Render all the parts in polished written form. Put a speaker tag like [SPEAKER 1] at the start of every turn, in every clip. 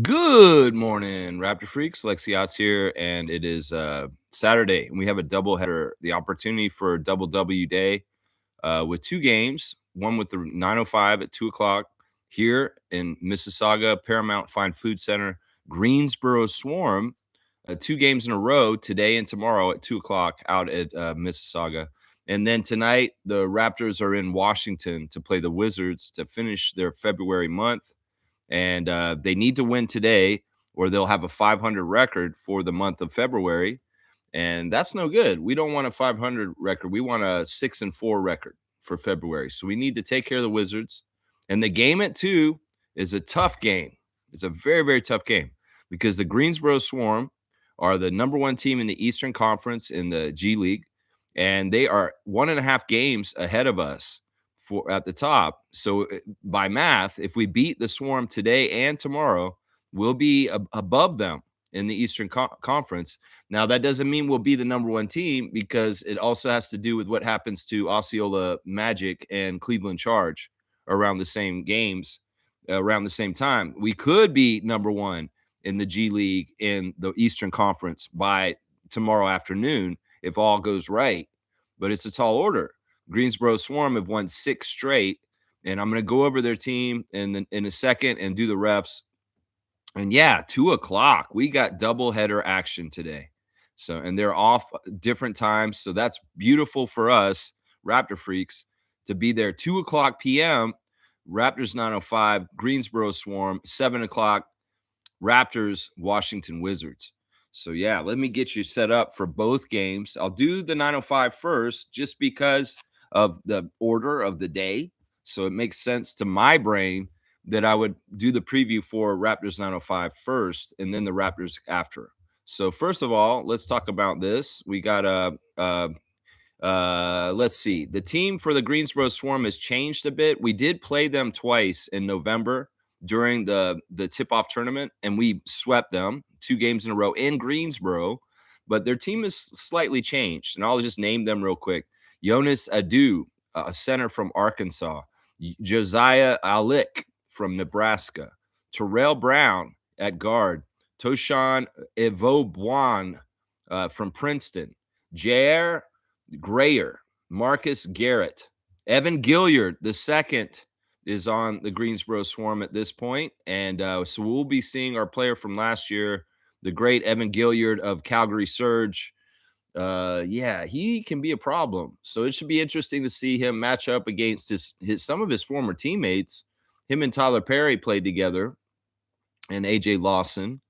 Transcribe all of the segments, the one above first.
[SPEAKER 1] Good morning, Raptor Freaks. Lexiot's here, and it is Saturday, and we have a doubleheader. The opportunity for a double W day with two games. One with the 9:05 at 2 o'clock here in Mississauga, Paramount Fine Food Center, Greensboro Swarm. Two games in a row today and tomorrow at 2 o'clock out at Mississauga. And then tonight, the Raptors are in Washington to play the Wizards to finish their February month, and they need to win today or they'll have a 500 record for the month of February, and that's no good. We don't want a 500 record. We want a 6-4 record for February. So we need to take care of the Wizards. And the game at 2 is a tough game. It's a very, very tough game because the Greensboro Swarm are the number one team in the Eastern Conference in the G League, and they are 1.5 games ahead of us for at the top. So by math, if we beat the Swarm today and tomorrow, we'll be above them in the Eastern Conference. Now, that doesn't mean we'll be the number one team because it also has to do with what happens to Osceola Magic and Cleveland Charge around the same games, around the same time. We could be number one in the G League in the Eastern Conference by tomorrow afternoon if all goes right. But it's a tall order. Greensboro Swarm have won 6 straight, and I'm going to go over their team in a second and do the refs. And yeah, 2 o'clock. We got doubleheader action today. So, and they're off different times. So that's beautiful for us, Raptor Freaks, to be there. 2 o'clock p.m. Raptors 9:05, Greensboro Swarm, 7 o'clock, Raptors, Washington Wizards. So yeah, let me get you set up for both games. I'll do the 9:05 first just because of the order of the day. So it makes sense to my brain that I would do the preview for Raptors 9:05 first and then the Raptors after. So first of all, let's talk about this. We got let's see. The team for the Greensboro Swarm has changed a bit. We did play them twice in November during the tip-off tournament, and we swept them 2 games in a row in Greensboro. But their team is slightly changed, and I'll just name them real quick. Jonas Adu, a center from Arkansas. Josiah Alick from Nebraska. Terrell Brown at guard. Toshan Evobuan from Princeton. Jair Grayer, Marcus Garrett, Evan Gilliard, the second, is on the Greensboro Swarm at this point. And so we'll be seeing our player from last year, the great Evan Gilliard of Calgary Surge. Yeah, he can be a problem. So it should be interesting to see him match up against his some of his former teammates. Him and Tyler Perry played together, and AJ Lawson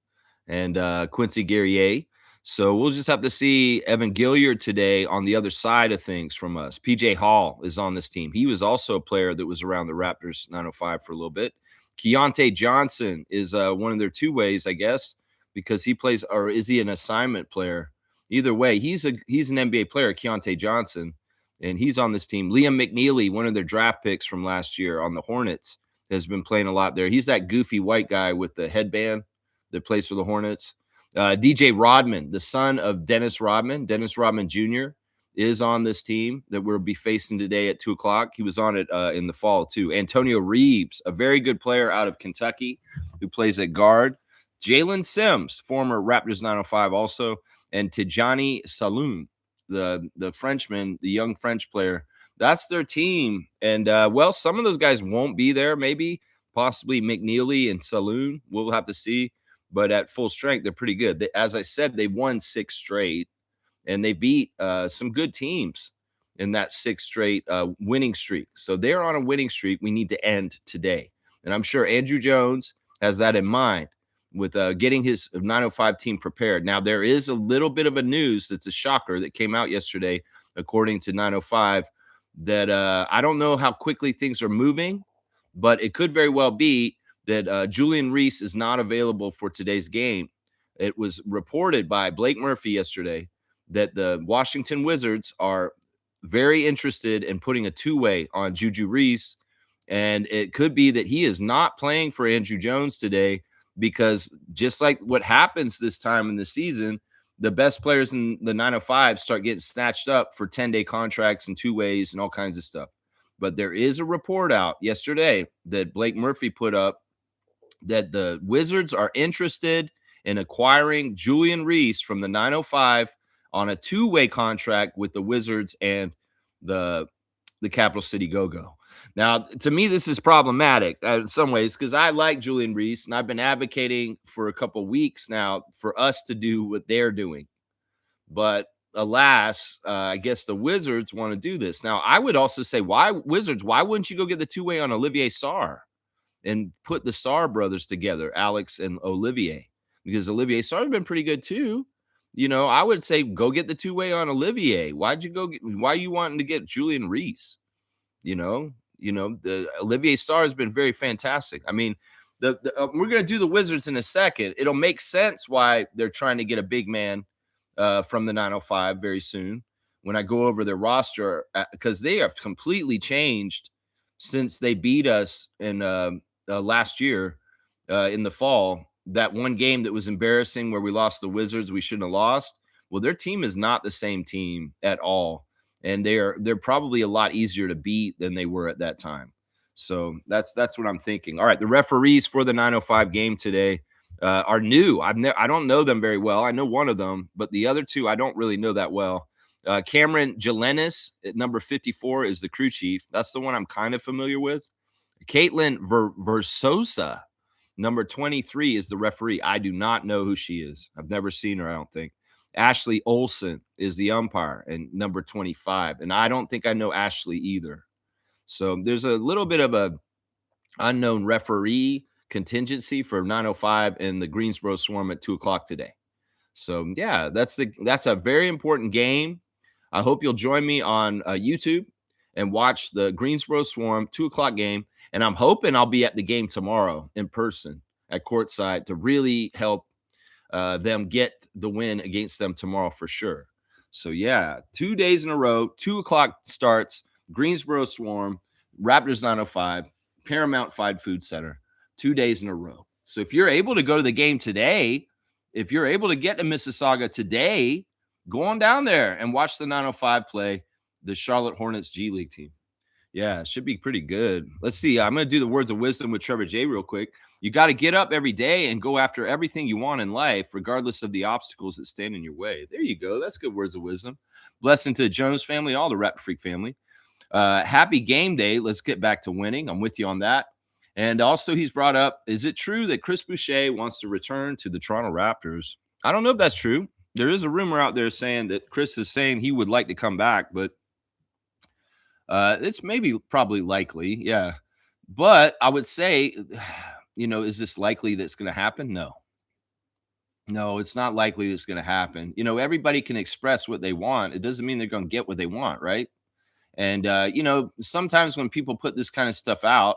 [SPEAKER 1] and Quincy Guerrier. So we'll just have to see Evan Gilliard today on the other side of things from us. PJ Hall is on this team. He was also a player that was around the Raptors 9:05 for a little bit. Keontae Johnson is one of their two ways, I guess, because he plays, or is he an assignment player? Either way, he's an NBA player, Keontae Johnson, and he's on this team. Liam McNeely, one of their draft picks from last year on the Hornets, has been playing a lot there. He's that goofy white guy with the headband that plays for the Hornets. DJ Rodman, the son of Dennis Rodman Jr., is on this team that we'll be facing today at 2 o'clock. He was on it in the fall, too. Antonio Reeves, a very good player out of Kentucky who plays at guard. Jalen Sims, former Raptors 905 also. And Tijani Saloon, the Frenchman, the young French player. That's their team. And, well, some of those guys won't be there, maybe, possibly McNeely and Saloon. We'll have to see. But at full strength, they're pretty good. As I said, they won 6 straight, and they beat some good teams in that 6 straight winning streak. So they're on a winning streak we need to end today. And I'm sure Andrew Jones has that in mind with getting his 905 team prepared. Now, there is a little bit of a news that's a shocker that came out yesterday, according to 905, that I don't know how quickly things are moving, but it could very well be that Julian Reese is not available for today's game. It was reported by Blake Murphy yesterday that the Washington Wizards are very interested in putting a two-way on Juju Reese, and it could be that he is not playing for Andrew Jones today because just like what happens this time in the season, the best players in the 905 start getting snatched up for 10-day contracts and two-ways and all kinds of stuff. But there is a report out yesterday that Blake Murphy put up that the Wizards are interested in acquiring Julian Reese from the 905 on a two-way contract with the Wizards and the Capital City Go-Go. Now, to me, this is problematic in some ways because I like Julian Reese, and I've been advocating for a couple weeks now for us to do what they're doing. But alas, I guess the Wizards want to do this. Now, I would also say, why Wizards? Why wouldn't you go get the two-way on Olivier Sarr and put the Sarr brothers together, Alex and Olivier? Because Olivier Sarr's been pretty good too. I would say go get the two-way on Olivier. Why are you wanting to get Julian Reese? The Olivier Sarr has been very fantastic. I mean, we're going to do the Wizards in a second. It'll make sense why they're trying to get a big man from the 905 very soon when I go over their roster, because they have completely changed since they beat us in last year in the fall. That one game that was embarrassing where we lost the Wizards, we shouldn't have lost. Well, their team is not the same team at all, and they're probably a lot easier to beat than they were at that time. So that's what I'm thinking. All right, the referees for the 905 game today are new. I don't know them very well. I know one of them, but the other two I don't really know that well. Cameron Jelenis at number 54 is the crew chief. That's the one I'm kind of familiar with. Caitlin Versosa, number 23, is the referee. I do not know who she is. I've never seen her, I don't think. Ashley Olson is the umpire, and number 25. And I don't think I know Ashley either. So there's a little bit of a unknown referee contingency for 905 and the Greensboro Swarm at 2:00 today. So yeah, that's a very important game. I hope you'll join me on YouTube and watch the Greensboro Swarm 2:00 game. And I'm hoping I'll be at the game tomorrow in person at courtside to really help them get the win against them tomorrow for sure. So yeah, 2 days in a row, 2:00 starts, Greensboro Swarm, Raptors 905, Paramount Fried Food Center, 2 days in a row. So if you're able to go to the game today, if you're able to get to Mississauga today, go on down there and watch the 905 play the Charlotte Hornets G League team. Yeah, it should be pretty good. Let's see. I'm going to do the words of wisdom with Trevor J real quick. You got to get up every day and go after everything you want in life, regardless of the obstacles that stand in your way. There you go. That's good words of wisdom. Blessing to the Jones family, all the Raptor Freak family. Happy game day. Let's get back to winning. I'm with you on that. And also, he's brought up, is it true that Chris Boucher wants to return to the Toronto Raptors? I don't know if that's true. There is a rumor out there saying that Chris is saying he would like to come back, but it's probably likely. Yeah. But I would say, is this likely that's going to happen? No, it's not likely that's going to happen. Everybody can express what they want. It doesn't mean they're going to get what they want, right? And, sometimes when people put this kind of stuff out,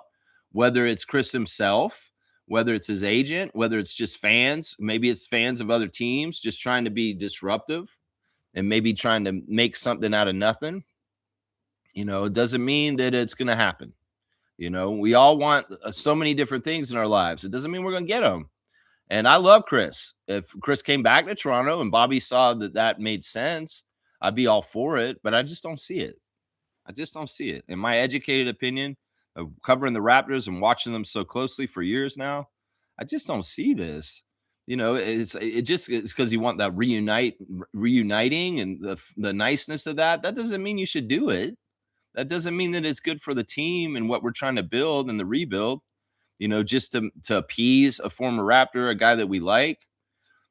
[SPEAKER 1] whether it's Chris himself, whether it's his agent, whether it's just fans, maybe it's fans of other teams just trying to be disruptive and maybe trying to make something out of nothing, it doesn't mean that it's going to happen. We all want so many different things in our lives. It doesn't mean we're going to get them. And I love Chris. If Chris came back to Toronto and Bobby saw that made sense, I'd be all for it, but I just don't see it. In my educated opinion of covering the Raptors and watching them so closely for years now, I just don't see this. It's because you want that reuniting and the niceness of that. That doesn't mean you should do it. That doesn't mean that it's good for the team and what we're trying to build and the rebuild. Just to appease a former Raptor, a guy that we like.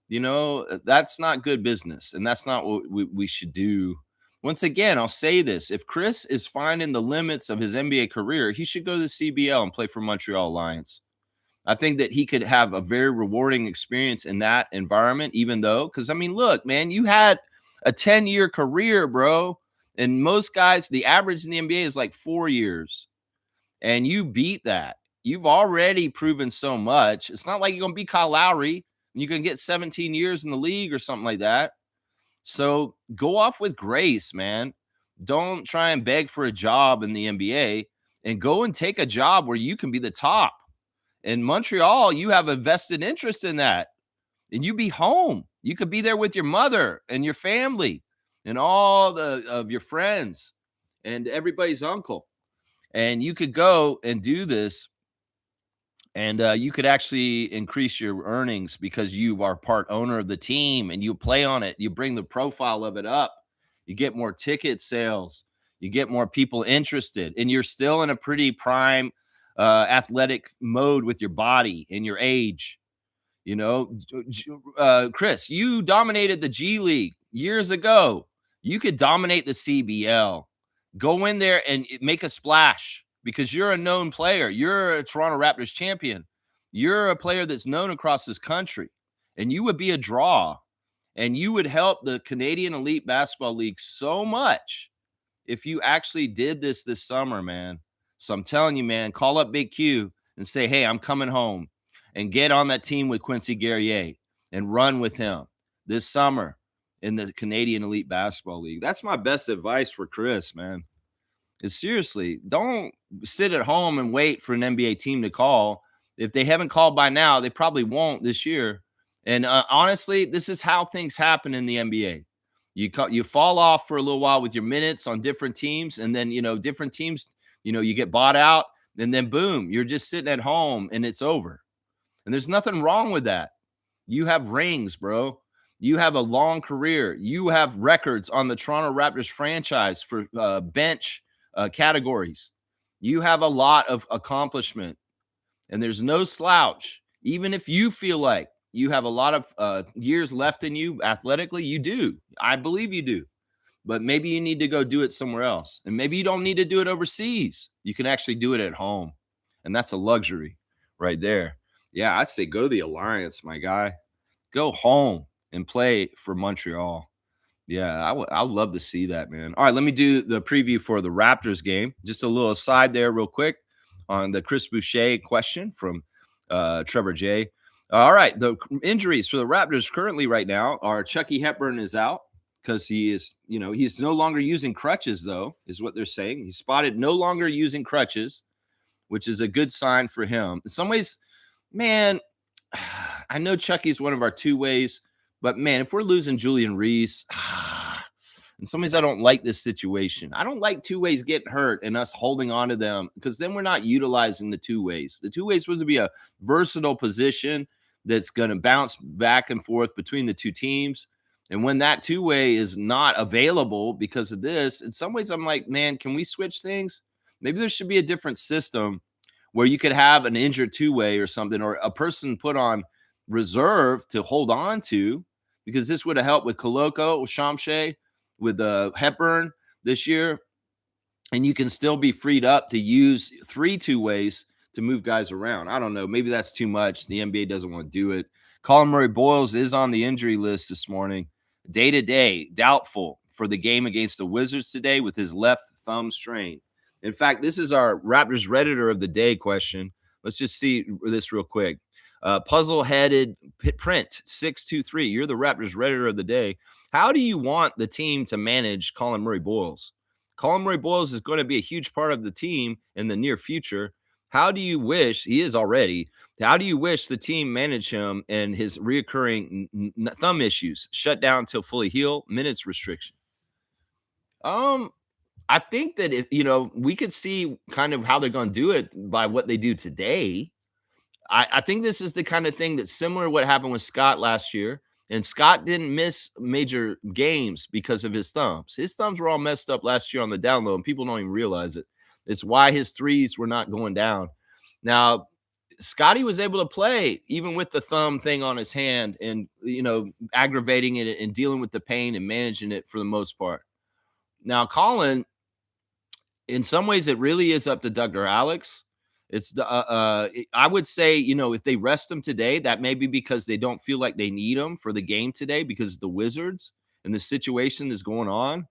[SPEAKER 1] That's not good business, and that's not what we should do. Once again, I'll say this. If Chris is finding the limits of his NBA career, he should go to the CBL and play for Montreal Lions. I think that he could have a very rewarding experience in that environment, even though, because, look, man, you had a 10-year career, bro. And most guys, the average in the NBA is like 4 years. And you beat that. You've already proven so much. It's not like you're going to be Kyle Lowry and you can get 17 years in the league or something like that. So go off with grace, man. Don't try and beg for a job in the NBA and go and take a job where you can be the top. In Montreal, you have a vested interest in that. And you be home. You could be there with your mother and your family and all of your friends and everybody's uncle. And you could go and do this And you could actually increase your earnings because you are part owner of the team and you play on it. You bring the profile of it up. You get more ticket sales. You get more people interested, and you're still in a pretty prime athletic mode with your body and your age. You know, Chris, you dominated the G League years ago. You could dominate the CBL. Go in there and make a splash because you're a known player. You're a Toronto Raptors champion. You're a player that's known across this country, and you would be a draw. And you would help the Canadian Elite Basketball League so much if you actually did this summer, man. So I'm telling you, man, call up Big Q and say, hey, I'm coming home, and get on that team with Quincy Guerrier and run with him this summer in the Canadian Elite Basketball League. That's my best advice for Chris, man. Is seriously, don't sit at home and wait for an NBA team to call. If they haven't called by now, they probably won't this year. And honestly, this is how things happen in the NBA. You fall off for a little while with your minutes on different teams, and then different teams, you get bought out, and then boom, you're just sitting at home and it's over. And there's nothing wrong with that. You have rings, bro. You have a long career. You have records on the Toronto Raptors franchise for bench categories. You have a lot of accomplishment, and there's no slouch. Even if you feel like you have a lot of years left in you athletically, you do. I believe you do. But maybe you need to go do it somewhere else. And maybe you don't need to do it overseas. You can actually do it at home. And that's a luxury right there. Yeah, I'd say go to the Alliance, my guy. Go home and play for Montreal. Yeah, I'd love to see that, man. All right, let me do the preview for the Raptors game. Just a little aside there, real quick, on the Chris Boucher question from Trevor J. All right, the injuries for the Raptors currently right now are Chucky Hepburn is out because he's no longer using crutches, though, is what they're saying. He's spotted no longer using crutches, which is a good sign for him. In some ways, man, I know Chucky's one of our two ways. But, man, if we're losing Julian Reese, in some ways I don't like this situation. I don't like two ways getting hurt and us holding on to them because then we're not utilizing the two ways. The two ways supposed to be a versatile position that's going to bounce back and forth between the two teams. And when that two-way is not available because of this, in some ways I'm like, man, can we switch things? Maybe there should be a different system where you could have an injured two-way or something, or a person put on reserve to hold on to, because this would have helped with Koloko, Shamshe, with Hepburn this year. And you can still be freed up to use 3 two-ways to move guys around. I don't know. Maybe that's too much. The NBA doesn't want to do it. Colin Murray-Boyles is on the injury list this morning. Day-to-day, doubtful for the game against the Wizards today with his left thumb strain. In fact, this is our Raptors Redditor of the day question. Let's just see this real quick. Puzzle-headed print 623. You're the Raptors Redditor of the day. How do you want the team to manage Colin Murray-Boyles? Colin Murray-Boyles is going to be a huge part of the team in the near future. How do you wish he is already? How do you wish the team manage him and his reoccurring thumb issues? Shut down until fully heal, minutes restriction. I think that if we could see kind of how they're going to do it by what they do today. I think this is the kind of thing that's similar to what happened with Scott last year. And Scott didn't miss major games because of his thumbs. His thumbs were all messed up last year on the down low, and people don't even realize it. It's why his threes were not going down. Now, Scotty was able to play even with the thumb thing on his hand and, aggravating it and dealing with the pain and managing it for the most part. Now, Colin, in some ways, it really is up to Dr. Alex. It's I would say, if they rest him today, that may be because they don't feel like they need him for the game today because of the Wizards and the situation that's going on.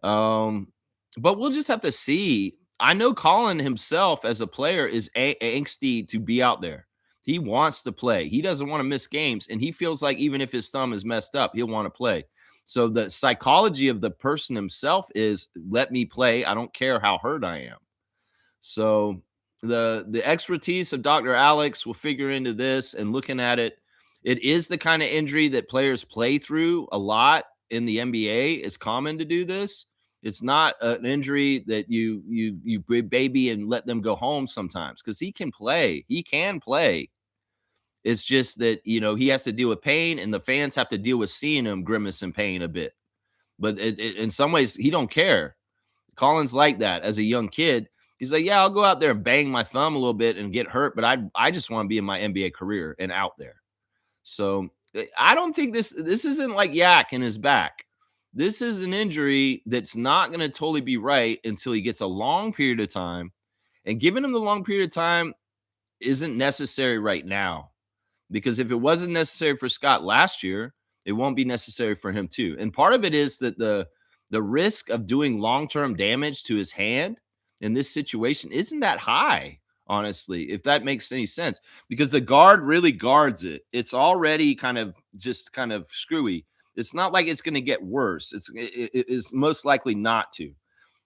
[SPEAKER 1] But we'll just have to see. I know Colin himself as a player is angsty to be out there. He wants to play. He doesn't want to miss games, and he feels like even if his thumb is messed up, he'll want to play. So the psychology of the person himself is, let me play. I don't care how hurt I am. So the expertise of Dr. Alex will figure into this and looking at it. It is the kind of injury that players play through a lot in the NBA. It's common to do this. It's not an injury that you baby and let them go home sometimes, because he can play. He can play. It's just that, he has to deal with pain, and the fans have to deal with seeing him grimace in pain a bit. But in some ways, he don't care. Colin's like that as a young kid. He's like, yeah, I'll go out there and bang my thumb a little bit and get hurt, but I just want to be in my NBA career and out there. So I don't think this isn't like yak in his back. This is an injury that's not going to totally be right until he gets a long period of time. And giving him the long period of time isn't necessary right now, because if it wasn't necessary for Scott last year, it won't be necessary for him too. And part of it is that the risk of doing long-term damage to his hand in this situation isn't that high, honestly, if that makes any sense, because the guard really guards it. It's already kind of screwy. It's not like it's going to get worse. It's most likely not to.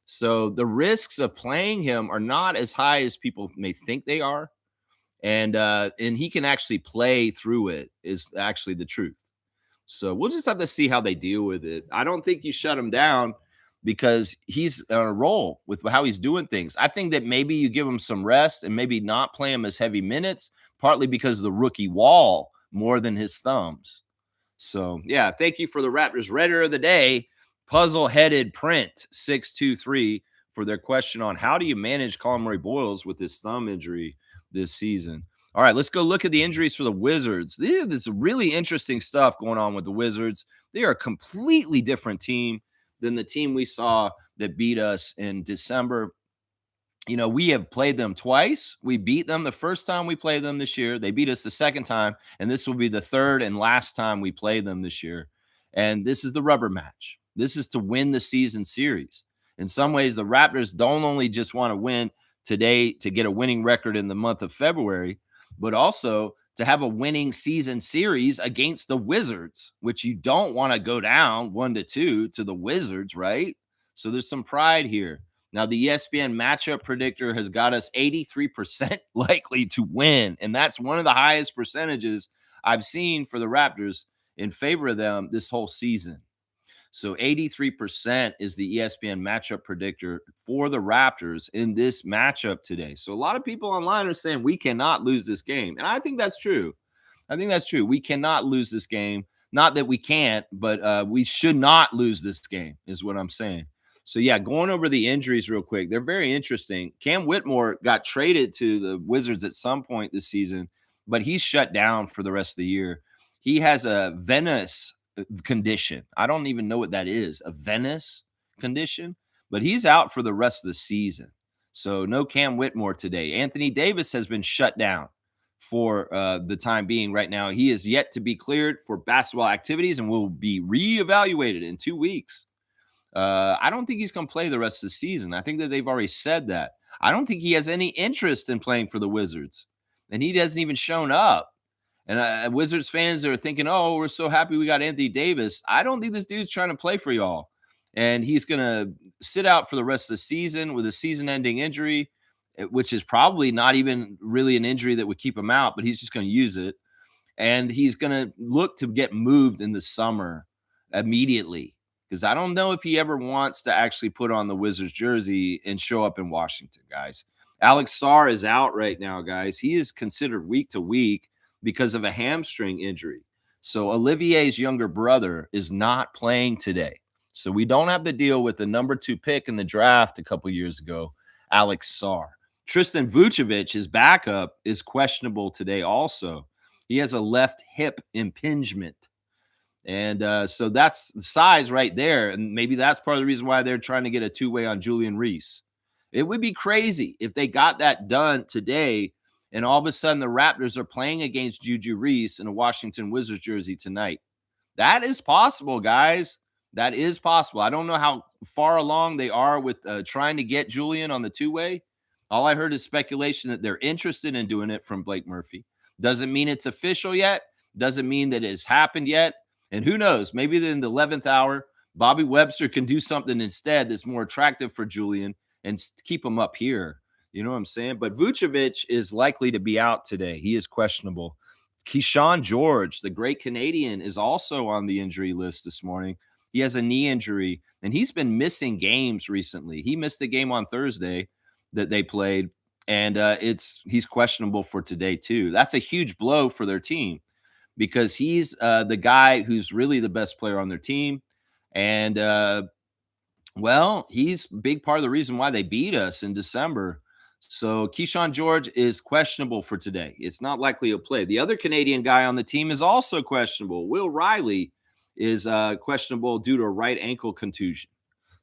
[SPEAKER 1] So the risks of playing him are not as high as people may think they are, and he can actually play through it, is actually the truth. So we'll just have to see how they deal with it. I don't think you shut him down because he's on a roll with how he's doing things. I think that maybe you give him some rest and maybe not play him as heavy minutes, partly because of the rookie wall more than his thumbs. So yeah, thank you for the Raptors Redder of the Day, Puzzle Headed Print 623, for their question on how do you manage Colin Murray-Boyles with his thumb injury this season. All right, let's go look at the injuries for the Wizards. There's really interesting stuff going on with the Wizards. They are a completely different team than the team we saw that beat us in December. We have played them twice. We beat them the first time we played them this year. They beat us the second time, and this will be the third and last time we play them this year. And this is the rubber match. This is to win the season series. In some ways, the Raptors don't only just want to win today to get a winning record in the month of February, but also to have a winning season series against the Wizards, which you don't want to go down 1-2 to the Wizards, right? So there's some pride here. Now, the ESPN matchup predictor has got us 83% likely to win, and that's one of the highest percentages I've seen for the Raptors in favor of them this whole season. So 83% is the ESPN matchup predictor for the Raptors in this matchup today. So a lot of people online are saying we cannot lose this game, and I think that's true. I think that's true. We cannot lose this game. Not that we can't, but we should not lose this game is what I'm saying. So, yeah, going over the injuries real quick, they're very interesting. Cam Whitmore got traded to the Wizards at some point this season, but he's shut down for the rest of the year. He has a venous condition. I don't even know what that is, a venous condition, but he's out for the rest of the season. So, no Cam Whitmore today. Anthony Davis has been shut down for the time being right now. He is yet to be cleared for basketball activities and will be reevaluated in 2 weeks. I don't think he's going to play the rest of the season. I think that they've already said that. I don't think he has any interest in playing for the Wizards, and he hasn't even shown up. And Wizards fans are thinking, oh, we're so happy we got Anthony Davis. I don't think this dude's trying to play for y'all. And he's going to sit out for the rest of the season with a season-ending injury, which is probably not even really an injury that would keep him out, but he's just going to use it. And he's going to look to get moved in the summer immediately, because I don't know if he ever wants to actually put on the Wizards jersey and show up in Washington, guys. Alex Sarr is out right now, guys. He is considered week to week because of a hamstring injury. So Olivier's younger brother is not playing today. So we don't have to deal with the number 2 pick in the draft a couple years ago, Alex Sarr. Tristan Vucevic, his backup, is questionable today also. He has a left hip impingement. And so that's the size right there. And maybe that's part of the reason why they're trying to get a 2-way on Julian Reese. It would be crazy if they got that done today and all of a sudden the Raptors are playing against Juju Reese in a Washington Wizards jersey tonight. That is possible, guys. That is possible. I don't know how far along they are with trying to get Julian on the 2-way. All I heard is speculation that they're interested in doing it from Blake Murphy. Doesn't mean it's official yet. Doesn't mean that it's happened yet. And who knows, maybe in the 11th hour, Bobby Webster can do something instead that's more attractive for Julian and keep him up here. You know what I'm saying? But Vucevic is likely to be out today. He is questionable. Keyshawn George, the great Canadian, is also on the injury list this morning. He has a knee injury and he's been missing games recently. He missed the game on Thursday that they played, and he's questionable for today too. That's a huge blow for their team because he's the guy who's really the best player on their team, and well, he's a big part of the reason why they beat us in December. So Keyshawn George is questionable for today. It's not likely he'll play. The other Canadian guy on the team is also questionable. Will Riley is questionable due to a right ankle contusion.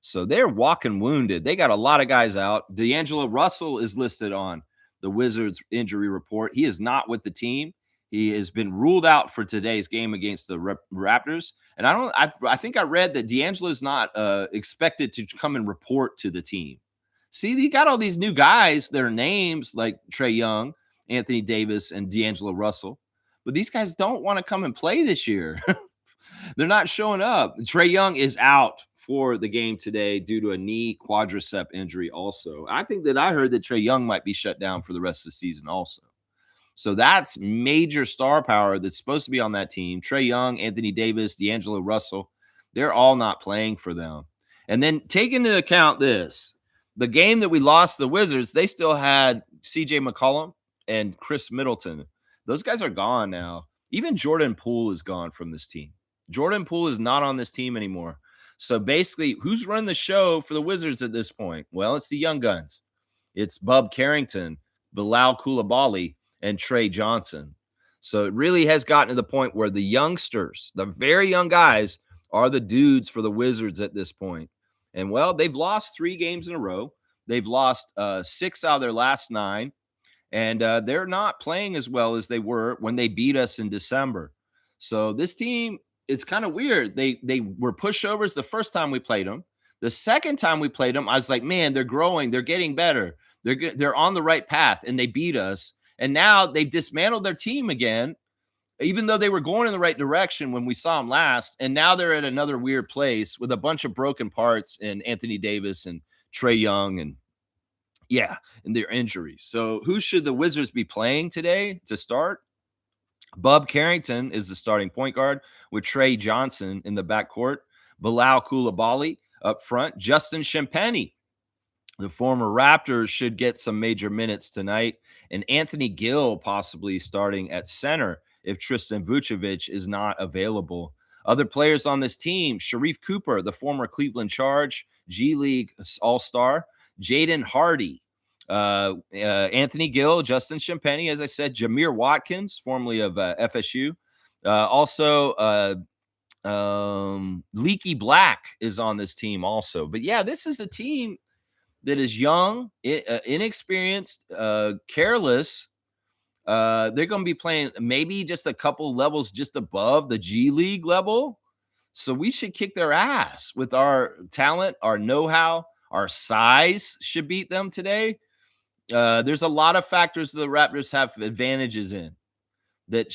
[SPEAKER 1] So they're walking wounded. They got a lot of guys out. D'Angelo Russell is listed on the Wizards injury report. He is not with the team. He has been ruled out for today's game against the Raptors. And I think I read that D'Angelo is not expected to come and report to the team. See, you got all these new guys, their names like Trae Young, Anthony Davis, and D'Angelo Russell. But these guys don't want to come and play this year. They're not showing up. Trae Young is out for the game today due to a knee quadricep injury also. I think that I heard that Trae Young might be shut down for the rest of the season also. So that's major star power that's supposed to be on that team. Trae Young, Anthony Davis, D'Angelo Russell, they're all not playing for them. And then take into account this. The game that we lost the Wizards, they still had CJ McCollum and Chris Middleton. Those guys are gone now. Even Jordan Poole is gone from this team. Jordan Poole is not on this team anymore. So basically, who's running the show for the Wizards at this point? Well, it's the young guns. It's Bub Carrington, Bilal Coulibaly, and Trey Johnson. So it really has gotten to the point where the youngsters, the very young guys, are the dudes for the Wizards at this point. And, well, they've lost 3 games in a row. They've lost 6 out of their last 9. And they're not playing as well as they were when they beat us in December. So this team, it's kind of weird. They were pushovers the first time we played them. The second time we played them, I was like, man, they're growing. They're getting better. They're on the right path, and they beat us. And now they've dismantled their team again, even though they were going in the right direction when we saw them last. And now they're at another weird place with a bunch of broken parts in Anthony Davis and Trae Young and their injuries. So who should the Wizards be playing today to start? Bub Carrington is the starting point guard with Trey Johnson in the backcourt. Bilal Coulibaly up front. Justin Champagnie, the former Raptors, should get some major minutes tonight. And Anthony Gill possibly starting at center if Tristan Vucevic is not available. Other players on this team, Sharif Cooper, the former Cleveland Charge, G League All-Star, Jaden Hardy, Anthony Gill, Justin Champagnie, as I said, Jameer Watkins, formerly of FSU. Also, Leaky Black is on this team also. But, yeah, this is a team that is young, inexperienced, careless. They're going to be playing maybe just a couple levels just above the G League level. So we should kick their ass with our talent, our know-how, our size should beat them today. There's a lot of factors the Raptors have advantages in that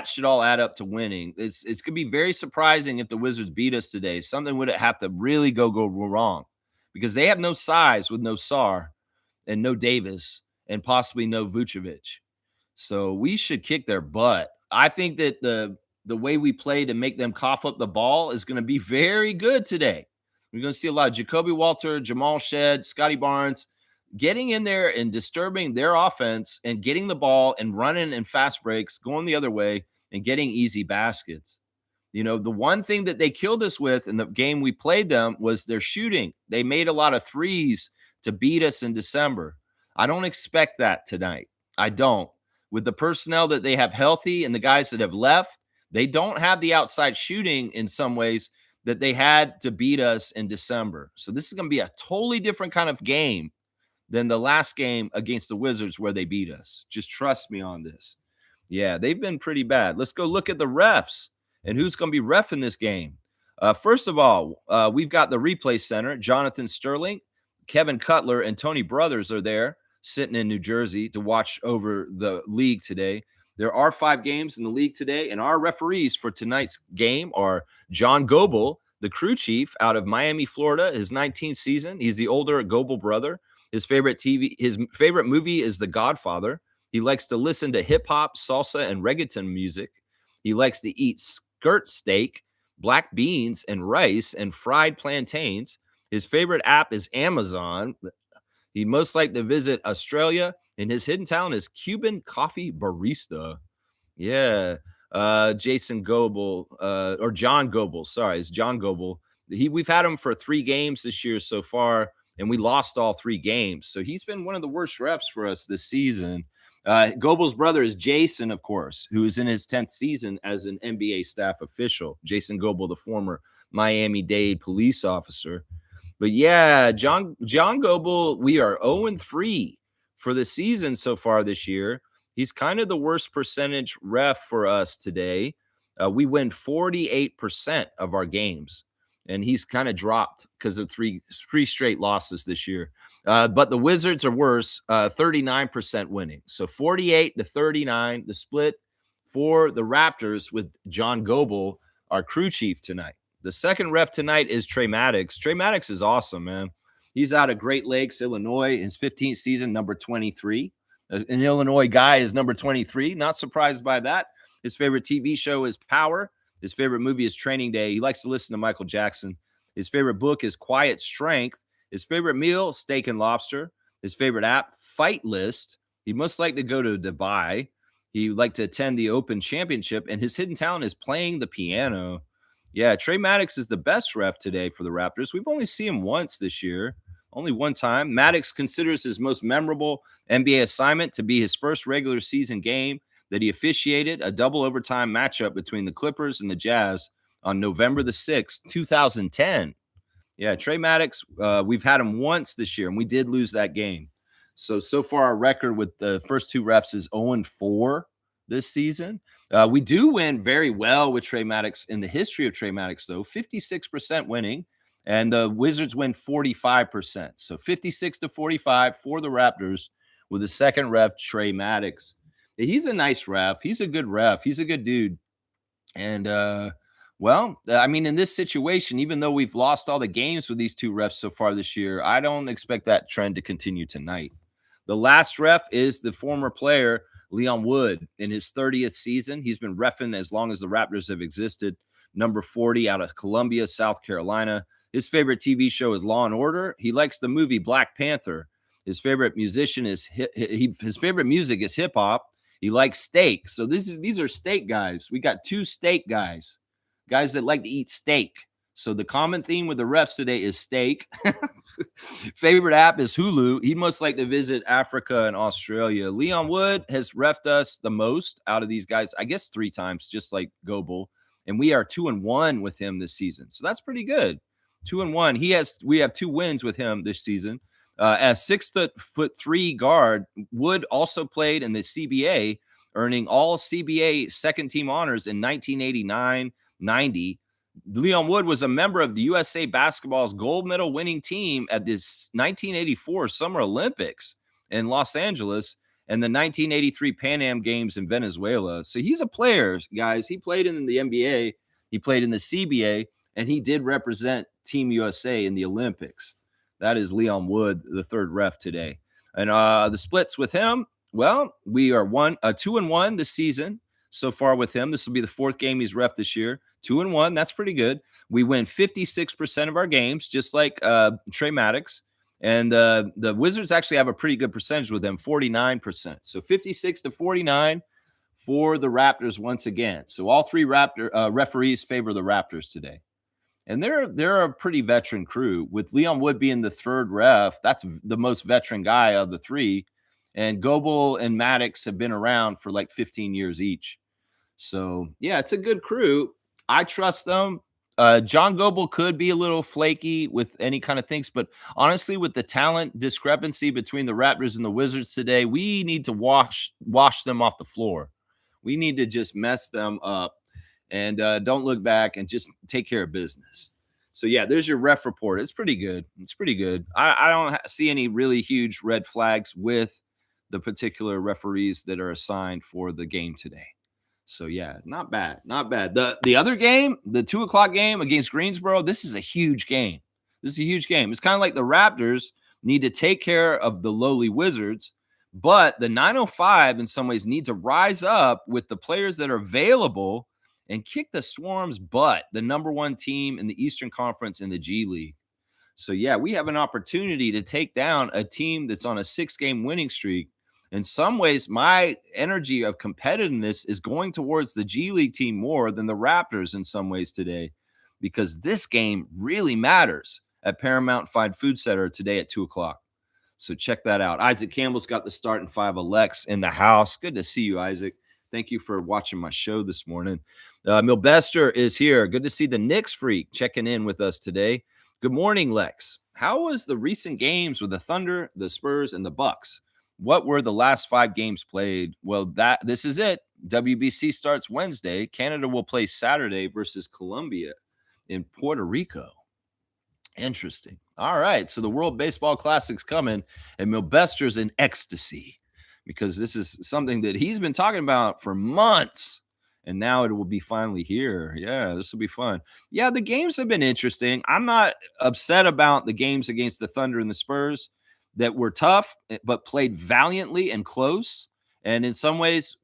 [SPEAKER 1] should all add up to winning. It's going to be very surprising if the Wizards beat us today. Something would have to really go wrong because they have no size with no Sar and no Davis and possibly no Vucevic. So we should kick their butt. I think that the way we play to make them cough up the ball is going to be very good today. We're going to see a lot of Jacoby Walter, Jamal Shed, Scotty Barnes getting in there and disturbing their offense and getting the ball and running in fast breaks, going the other way and getting easy baskets. You know, the one thing that they killed us with in the game we played them was their shooting. They made a lot of threes to beat us in December. I don't expect that tonight. I don't. With the personnel that they have healthy and the guys that have left, they don't have the outside shooting in some ways that they had to beat us in December. So this is going to be a totally different kind of game than the last game against the Wizards where they beat us. Just trust me on this. Yeah, they've been pretty bad. Let's go look at the refs and who's going to be reffing this game. First of all, we've got the replay center. Jonathan Sterling, Kevin Cutler, and Tony Brothers are there sitting in New Jersey to watch over the league today. There are 5 games in the league today, and our referees for tonight's game are John Goebel, the crew chief out of Miami, Florida, his 19th season. He's the older Goebel brother. His favorite movie is The Godfather. He likes to listen to hip hop, salsa, and reggaeton music. He likes to eat skirt steak, black beans and rice and fried plantains. His favorite app is Amazon. He'd most like to visit Australia, and his hidden talent is Cuban coffee barista. Yeah. Jason Goebel, or John Goebel, sorry, it's John Goebel. We've had him for 3 games this year so far, and we lost all 3 games. So he's been one of the worst refs for us this season. Goebel's brother is Jason, of course, who is in his 10th season as an NBA staff official. Jason Goebel, the former Miami-Dade police officer. But yeah, John Goebel, we are 0-3 for the season so far this year. He's kind of the worst percentage ref for us today. We win 48% of our games, and he's kind of dropped because of three straight losses this year. But the Wizards are worse, 39% winning. So 48-39, the split for the Raptors with John Goebel, our crew chief tonight. The second ref tonight is Trey Maddox. Trey Maddox is awesome, man. He's out of Great Lakes, Illinois, his 15th season, number 23. An Illinois guy is number 23. Not surprised by that. His favorite TV show is Power. His favorite movie is Training Day. He likes to listen to Michael Jackson. His favorite book is Quiet Strength. His favorite meal, steak and lobster. His favorite app, Fight List. He'd most like to go to Dubai. He'd like to attend the Open Championship, and his hidden talent is playing the piano. Yeah, Trey Maddox is the best ref today for the Raptors. We've only seen him once this year, only one time. Maddox considers his most memorable NBA assignment to be his first regular season game that he officiated, a double overtime matchup between the Clippers and the Jazz on November the 6th, 2010. Yeah, Trey Maddox, we've had him once this year, and we did lose that game. So far our record with the first 2 refs is 0-4 this season. We do win very well with Trey Maddox in the history of Trey Maddox, though. 56% winning, and the Wizards win 45%. So 56-45 for the Raptors with the second ref, Trey Maddox. He's a nice ref. He's a good ref. He's a good dude. And, I mean, in this situation, even though we've lost all the games with these 2 refs so far this year, I don't expect that trend to continue tonight. The last ref is the former player, Leon Wood, in his 30th season. He's been reffing as long as the Raptors have existed. Number 40 out of Columbia, South Carolina. His favorite TV show is Law and Order. He likes the movie Black Panther. His favorite musician is his favorite music is hip hop. He likes steak. So these are steak guys. We got 2 steak guys that like to eat steak. So the common theme with the refs today is steak. Favorite app is Hulu. He'd most like to visit Africa and Australia. Leon Wood has reffed us the most out of these guys, I guess 3 times, just like Goebel. And we are 2-1 with him this season. So that's pretty good. 2-1. We have 2 wins with him this season. As 6'3" guard, Wood also played in the CBA, earning all CBA second team honors in 1989-90. Leon Wood was a member of the USA Basketball's gold medal winning team at this 1984 Summer Olympics in Los Angeles and the 1983 Pan Am Games in Venezuela. So he's a player, guys. He played in the NBA, he played in the CBA, and he did represent Team USA in the Olympics. That is Leon Wood, the third ref today. And the splits with him, well, we are 2-1 this season so far with him. This will be the 4th game he's ref this year. 2-1, that's pretty good. We win 56% of our games, just like Trey Maddox. And the Wizards actually have a pretty good percentage with them, 49%. So 56-49 for the Raptors once again. So all 3 referees favor the Raptors today. And they're a pretty veteran crew, with Leon Wood being the 3rd ref. That's the most veteran guy of the 3. And Goebel and Maddox have been around for like 15 years each. So, yeah, it's a good crew. I trust them. John Goebel could be a little flaky with any kind of things, but honestly, with the talent discrepancy between the Raptors and the Wizards today, we need to wash them off the floor. We need to just mess them up and don't look back and just take care of business. So, yeah, there's your ref report. It's pretty good. It's pretty good. I don't see any really huge red flags with the particular referees that are assigned for the game today. So, yeah, not bad. Not bad. The other game, the 2:00 game against Greensboro, this is a huge game. This is a huge game. It's kind of like the Raptors need to take care of the lowly Wizards, but the 905 in some ways need to rise up with the players that are available and kick the Swarm's butt, the number one team in the Eastern Conference in the G League. So, yeah, we have an opportunity to take down a team that's on a 6-game winning streak. In some ways, my energy of competitiveness is going towards the G League team more than the Raptors in some ways today, because this game really matters at Paramount Fine Food Center today at 2 o'clock. So check that out. Isaac Campbell's got the start in 5. Alex in the house. Good to see you, Isaac. Thank you for watching my show this morning. Milbester is here. Good to see the Knicks freak checking in with us today. Good morning, Lex. How was the recent games with the Thunder, the Spurs, and the Bucks? What were the last 5 games played? Well, this is it. WBC starts Wednesday. Canada will play Saturday versus Colombia in Puerto Rico. Interesting. All right. So the World Baseball Classic's coming, and Milbester's in ecstasy because this is something that he's been talking about for months, and now it will be finally here. Yeah, this will be fun. Yeah, the games have been interesting. I'm not upset about the games against the Thunder and the Spurs that were tough, but played valiantly and close. And in some ways,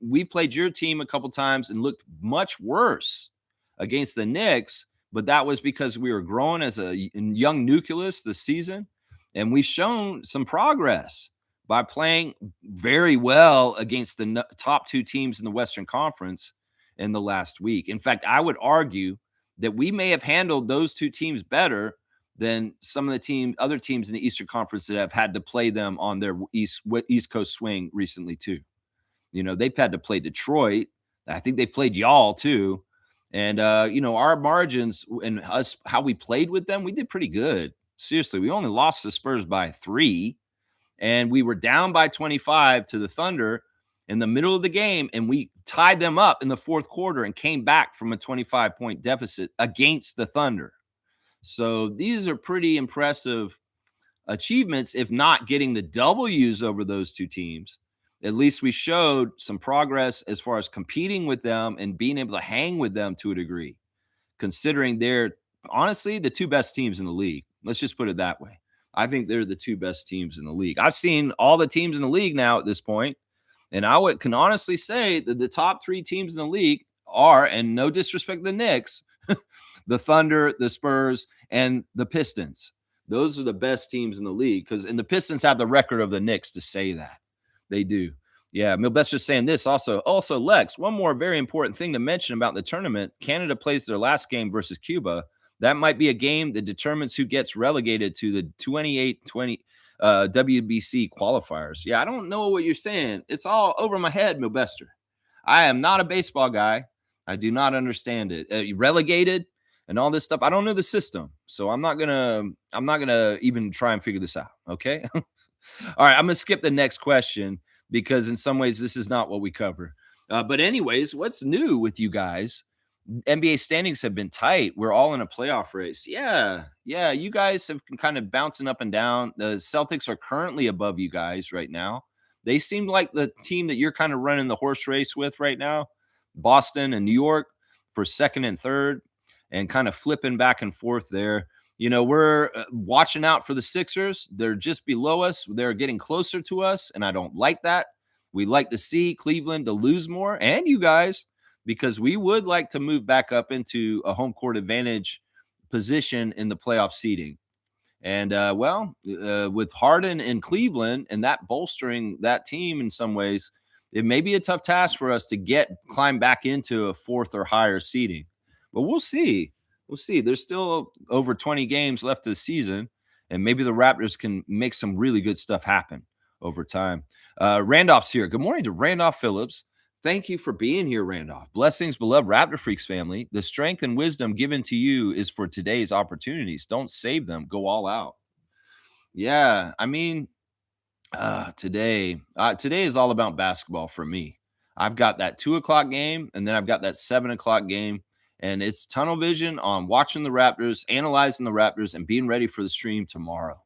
[SPEAKER 1] we played your team a couple times and looked much worse against the Knicks, but that was because we were growing as a young nucleus this season, and we've shown some progress by playing very well against the top 2 teams in the Western Conference in the last week. In fact, I would argue that we may have handled those 2 teams better than some of the other teams in the Eastern Conference that have had to play them on their East Coast swing recently too. They've had to play Detroit. I think they've played y'all too. And, our margins and us, how we played with them, we did pretty good. Seriously, we only lost the Spurs by 3, and we were down by 25 to the Thunder in the middle of the game, and we tied them up in the 4th quarter and came back from a 25-point deficit against the Thunder. So these are pretty impressive achievements, if not getting the W's over those 2 teams. At least we showed some progress as far as competing with them and being able to hang with them to a degree, considering they're honestly the 2 best teams in the league. Let's just put it that way. I think they're the 2 best teams in the league. I've seen all the teams in the league now at this point, and I can honestly say that the top 3 teams in the league are, and no disrespect to the Knicks, the Thunder, the Spurs, and the Pistons. Those are the best teams in the league, and the Pistons have the record of the Knicks to say that. They do. Yeah, Milbester's saying this also. Also, Lex, one more very important thing to mention about the tournament. Canada plays their last game versus Cuba. That might be a game that determines who gets relegated to the 28-20 WBC qualifiers. Yeah, I don't know what you're saying. It's all over my head, Milbester. I am not a baseball guy. I do not understand it. Relegated and all this stuff. I don't know the system, so I'm not gonna even try and figure this out. Okay. All right, I'm gonna skip the next question because in some ways this is not what we cover. But anyways, what's new with you guys? NBA standings have been tight. We're all in a playoff race. Yeah. You guys have been kind of bouncing up and down. The Celtics are currently above you guys right now. They seem like the team that you're kind of running the horse race with right now. Boston and New York for 2nd and 3rd, and kind of flipping back and forth there. We're watching out for the Sixers. They're just below us. They're getting closer to us, and I don't like that. We like to see Cleveland to lose more, and you guys, because we would like to move back up into a home court advantage position in the playoff seeding. And, with Harden and Cleveland and that bolstering that team in some ways, it may be a tough task for us to climb back into a 4th or higher seeding. But we'll see. We'll see. There's still over 20 games left of the season, and maybe the Raptors can make some really good stuff happen over time. Randolph's here. Good morning to Randolph Phillips. Thank you for being here, Randolph. Blessings, beloved Raptor Freaks family. The strength and wisdom given to you is for today's opportunities. Don't save them. Go all out. Yeah, I mean, today is all about basketball for me. I've got that 2 o'clock game, and then I've got that 7 o'clock game. And it's tunnel vision on watching the Raptors, analyzing the Raptors, and being ready for the stream tomorrow.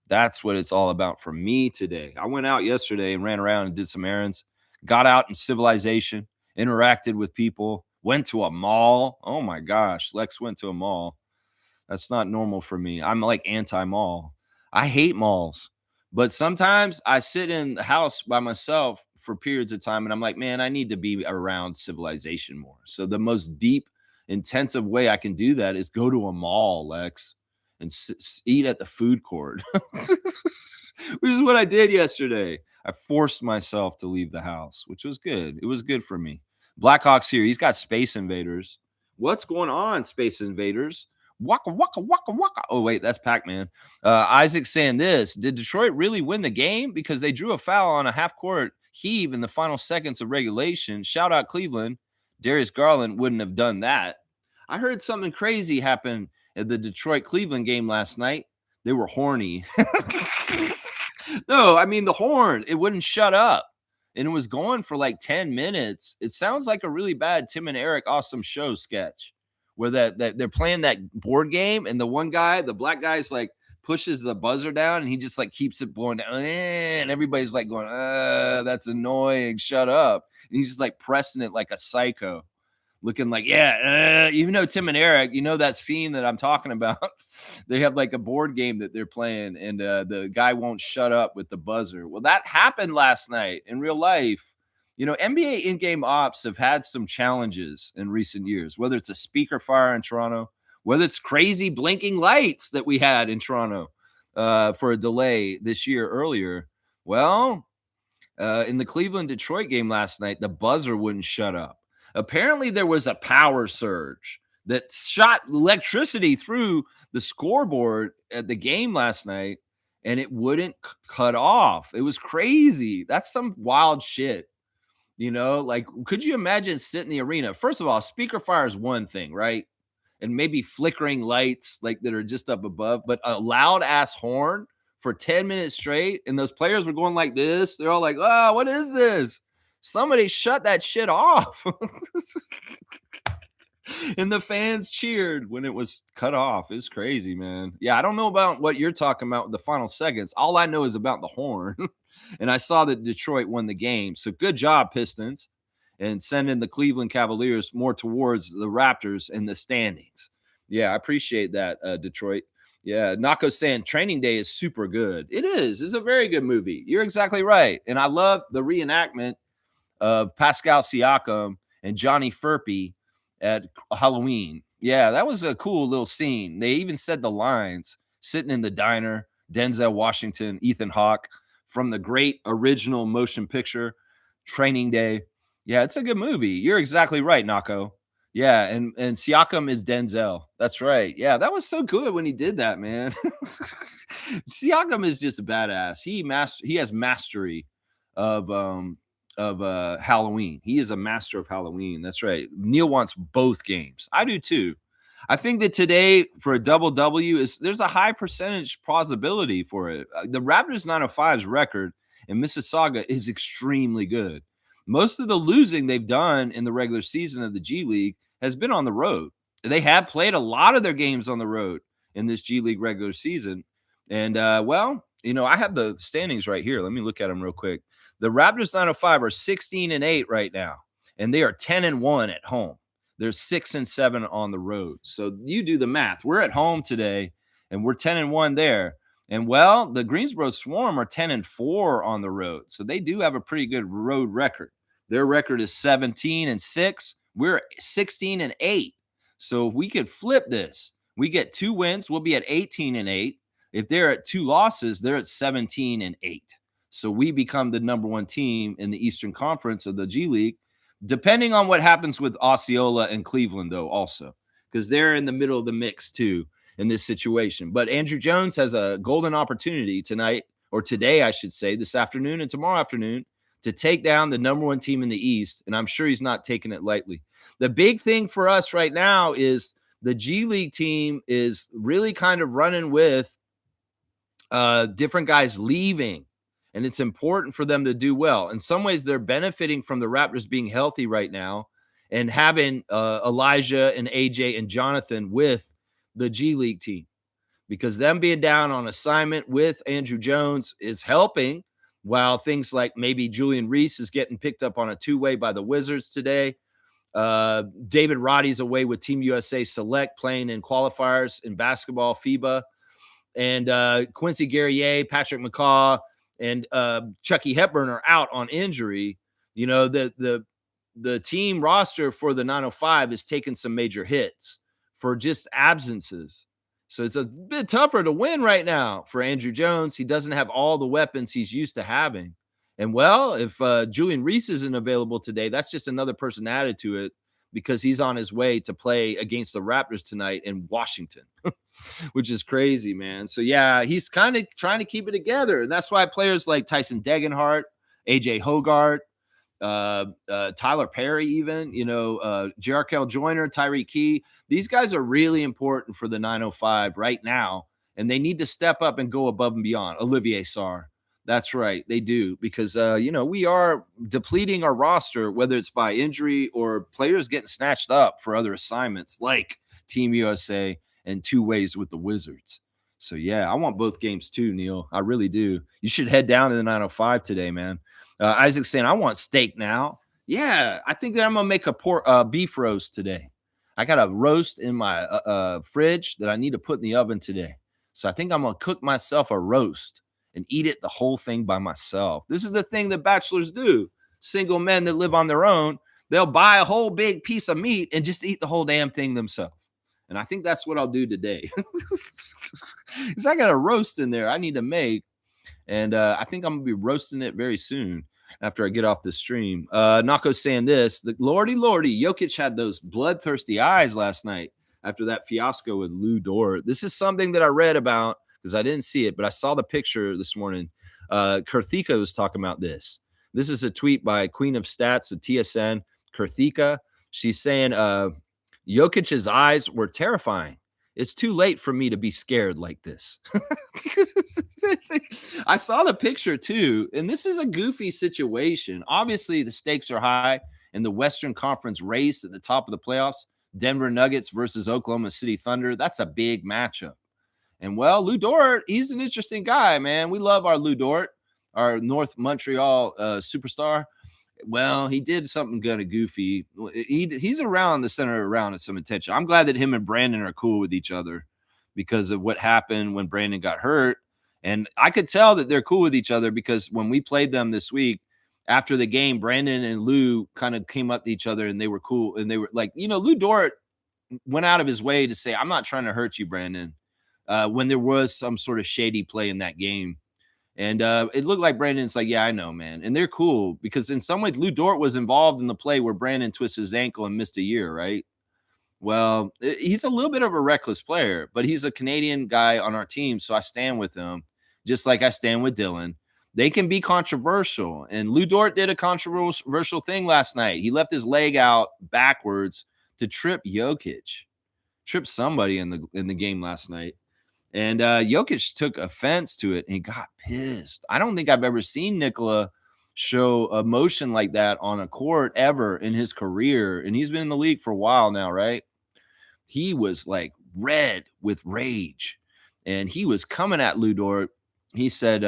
[SPEAKER 1] That's what it's all about for me today. I went out yesterday and ran around and did some errands, got out in civilization, interacted with people, went to a mall. Oh my gosh, Lex went to a mall. That's not normal for me. I'm like anti-mall. I hate malls, But sometimes I sit in the house by myself for periods of time and I'm like, man, I need to be around civilization more. So the most deep, intensive way I can do that is go to a mall, Lex, and eat at the food court, which is what I did yesterday. I forced myself to leave the house, which was good. It was good for me. Blackhawks here. He's got Space Invaders. What's going on, Space Invaders? Waka waka waka waka. Oh wait, that's Pac-Man. Isaac saying this: did Detroit really win the game because they drew a foul on a half-court heave in the final seconds of regulation? Shout out Cleveland. Darius Garland wouldn't have done that. I heard something crazy happen at the Detroit Cleveland game last night. They were horny. No, I mean the horn. It wouldn't shut up. And it was going for like 10 minutes. It sounds like a really bad Tim and Eric Awesome Show sketch where that they're playing that board game and the one guy, the black guy's like pushes the buzzer down and he just like keeps it going down, and everybody's like going, that's annoying. Shut up. And he's just like pressing it like a psycho. Looking like, yeah, even though Tim and Eric, you know that scene that I'm talking about, they have like a board game that they're playing, and the guy won't shut up with the buzzer. Well, that happened last night in real life. You know, NBA in-game ops have had some challenges in recent years, whether it's a speaker fire in Toronto, whether it's crazy blinking lights that we had in Toronto for a delay this year earlier. Well, in the Cleveland-Detroit game last night, the buzzer wouldn't shut up. Apparently, there was a power surge that shot electricity through the scoreboard at the game last night, and it wouldn't cut off. It was crazy. That's some wild shit. You know, like, could you imagine sitting in the arena? First of all, speaker fire is one thing, right? And maybe flickering lights like that are just up above, but a loud ass horn for 10 minutes straight, and those players were going like this. They're all like, oh, what is this? Somebody shut that shit off. And the fans cheered when it was cut off. It's crazy, man. Yeah, I don't know about what you're talking about with the final seconds. All I know is about the horn. And I saw that Detroit won the game. So good job, Pistons, and sending the Cleveland Cavaliers more towards the Raptors in the standings. Yeah, I appreciate that, Detroit. Yeah, Nako saying Training Day is super good. It is. It's a very good movie. You're exactly right. And I love the reenactment of Pascal Siakam and Johnny Furpey at Halloween. Yeah, that was a cool little scene. They even said the lines sitting in the diner, Denzel Washington, Ethan Hawke from the great original motion picture Training Day. Yeah, it's a good movie. You're exactly right, Nako. Yeah, and Siakam is Denzel. That's right. Yeah, that was so good when he did that, man. Siakam is just a badass. He has mastery of Halloween. He is a master of Halloween. That's right. Neil wants both games. I do too. I think that today for a double W there's a high percentage plausibility for it. The Raptors 905's record in Mississauga is extremely good. Most of the losing they've done in the regular season of the G League has been on the road. They have played a lot of their games on the road in this G League regular season. And well, you know, I have the standings right here. Let me look at them real quick. The Raptors 905 are 16-8 right now, and they are 10-1 at home. They're 6-7 on the road. So you do the math. We're at home today, and we're 10-1 there. And well, the Greensboro Swarm are 10-4 on the road. So they do have a pretty good road record. Their record is 17-6. We're 16-8. So if we could flip this, we get 2 wins, we'll be at 18-8. If they're at 2 losses, they're at 17-8. So we become the number 1 team in the Eastern Conference of the G League, depending on what happens with Osceola and Cleveland, though, also, because they're in the middle of the mix, too, in this situation. But Andrew Jones has a golden opportunity tonight, or today, I should say, this afternoon and tomorrow afternoon, to take down the number 1 team in the East, and I'm sure he's not taking it lightly. The big thing for us right now is the G League team is really kind of running with different guys leaving. And it's important for them to do well. In some ways, they're benefiting from the Raptors being healthy right now and having Elijah and AJ and Jonathan with the G League team, because them being down on assignment with Andrew Jones is helping, while things like maybe Julian Reese is getting picked up on a 2-way by the Wizards today. David Roddy's away with Team USA Select playing in qualifiers in basketball, FIBA. and Quincy Guerrier, Patrick McCaw, and Chucky Hepburn are out on injury, you know, the team roster for the 905 is taking some major hits for just absences. So it's a bit tougher to win right now for Andrew Jones. He doesn't have all the weapons he's used to having. And well, if Julian Reese isn't available today, that's just another person added to it because he's on his way to play against the Raptors tonight in Washington, which is crazy, man. So yeah, he's kind of trying to keep it together. And that's why players like Tyson Degenhart, AJ Hogarth, Tyler Perry, even, you know, Jarkel Joyner, Tyreek Key. These guys are really important for the 905 right now, and they need to step up and go above and beyond. Olivier Sarr. That's right. They do because, you know, we are depleting our roster, whether it's by injury or players getting snatched up for other assignments like Team USA and 2 ways with the Wizards. So, yeah, I want both games too, Neil. I really do. You should head down to the 905 today, man. Isaac's saying, I want steak now. Yeah, I think that I'm going to make a beef roast today. I got a roast in my fridge that I need to put in the oven today. So I think I'm going to cook myself a roast and eat it the whole thing by myself. This is the thing that bachelors do. Single men that live on their own, they'll buy a whole big piece of meat and just eat the whole damn thing themselves. And I think that's what I'll do today. Because I got a roast in there I need to make. And I think I'm going to be roasting it very soon after I get off the stream. Nako's saying this, the Lordy, Jokic had those bloodthirsty eyes last night after that fiasco with Lou Dort. This is something that I read about because I didn't see it, but I saw the picture this morning. Karthika was talking about this. This is a tweet by Queen of Stats at TSN, Karthika. She's saying Jokic's eyes were terrifying. It's too late for me to be scared like this. I saw the picture too, and this is a goofy situation. Obviously, the stakes are high in the Western Conference race at the top of the playoffs. Denver Nuggets versus Oklahoma City Thunder. That's a big matchup. And well, Lou Dort, he's an interesting guy, man. We love our Lou Dort, our North Montreal superstar. Well, he did something kind of goofy. He's around the center around of some attention. I'm glad that him and Brandon are cool with each other because of what happened when Brandon got hurt. And I could tell that they're cool with each other because when we played them this week, after the game, Brandon and Lou kind of came up to each other and they were cool. And they were like, you know, Lou Dort went out of his way to say, I'm not trying to hurt you, Brandon, when there was some sort of shady play in that game. And it looked like Brandon's like, yeah, I know, man. And they're cool because in some ways, Lou Dort was involved in the play where Brandon twisted his ankle and missed a year, right? Well, he's a little bit of a reckless player, but he's a Canadian guy on our team, so I stand with him, just like I stand with Dylan. They can be controversial, and Lou Dort did a controversial thing last night. He left his leg out backwards to trip Jokic, trip somebody in the game last night. And Jokic took offense to it and he got pissed. I don't think I've ever seen Nikola show emotion like that on a court ever in his career. And he's been in the league for a while now, right? He was like red with rage. And he was coming at Lou Dort. He said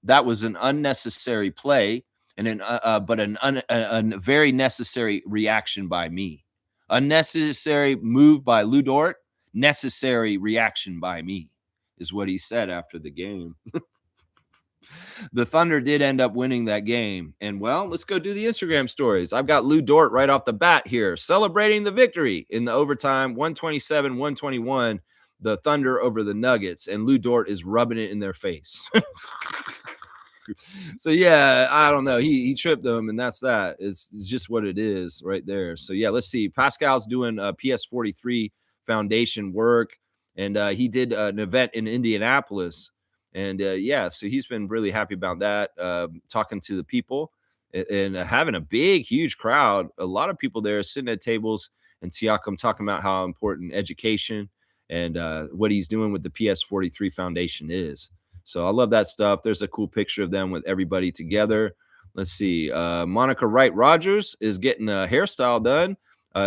[SPEAKER 1] that was an unnecessary play, and a very necessary reaction by me. Unnecessary move by Lou Dort, necessary reaction by me. Is what he said after the game. The Thunder did end up winning that game. And, well, let's go do the Instagram stories. I've got Lou Dort right off the bat here, celebrating the victory in the overtime, 127-121, the Thunder over the Nuggets. And Lou Dort is rubbing it in their face. So, yeah, I don't know. He tripped them, and that's that. It's just what it is right there. So, yeah, let's see. Pascal's doing PS43 Foundation work. And he did an event in Indianapolis. And, yeah, so he's been really happy about that, talking to the people and having a big, huge crowd. A lot of people there sitting at tables and Siakam talking about how important education and what he's doing with the PS43 Foundation is. So I love that stuff. There's a cool picture of them with everybody together. Let's see. Monica Wright Rogers is getting a hairstyle done.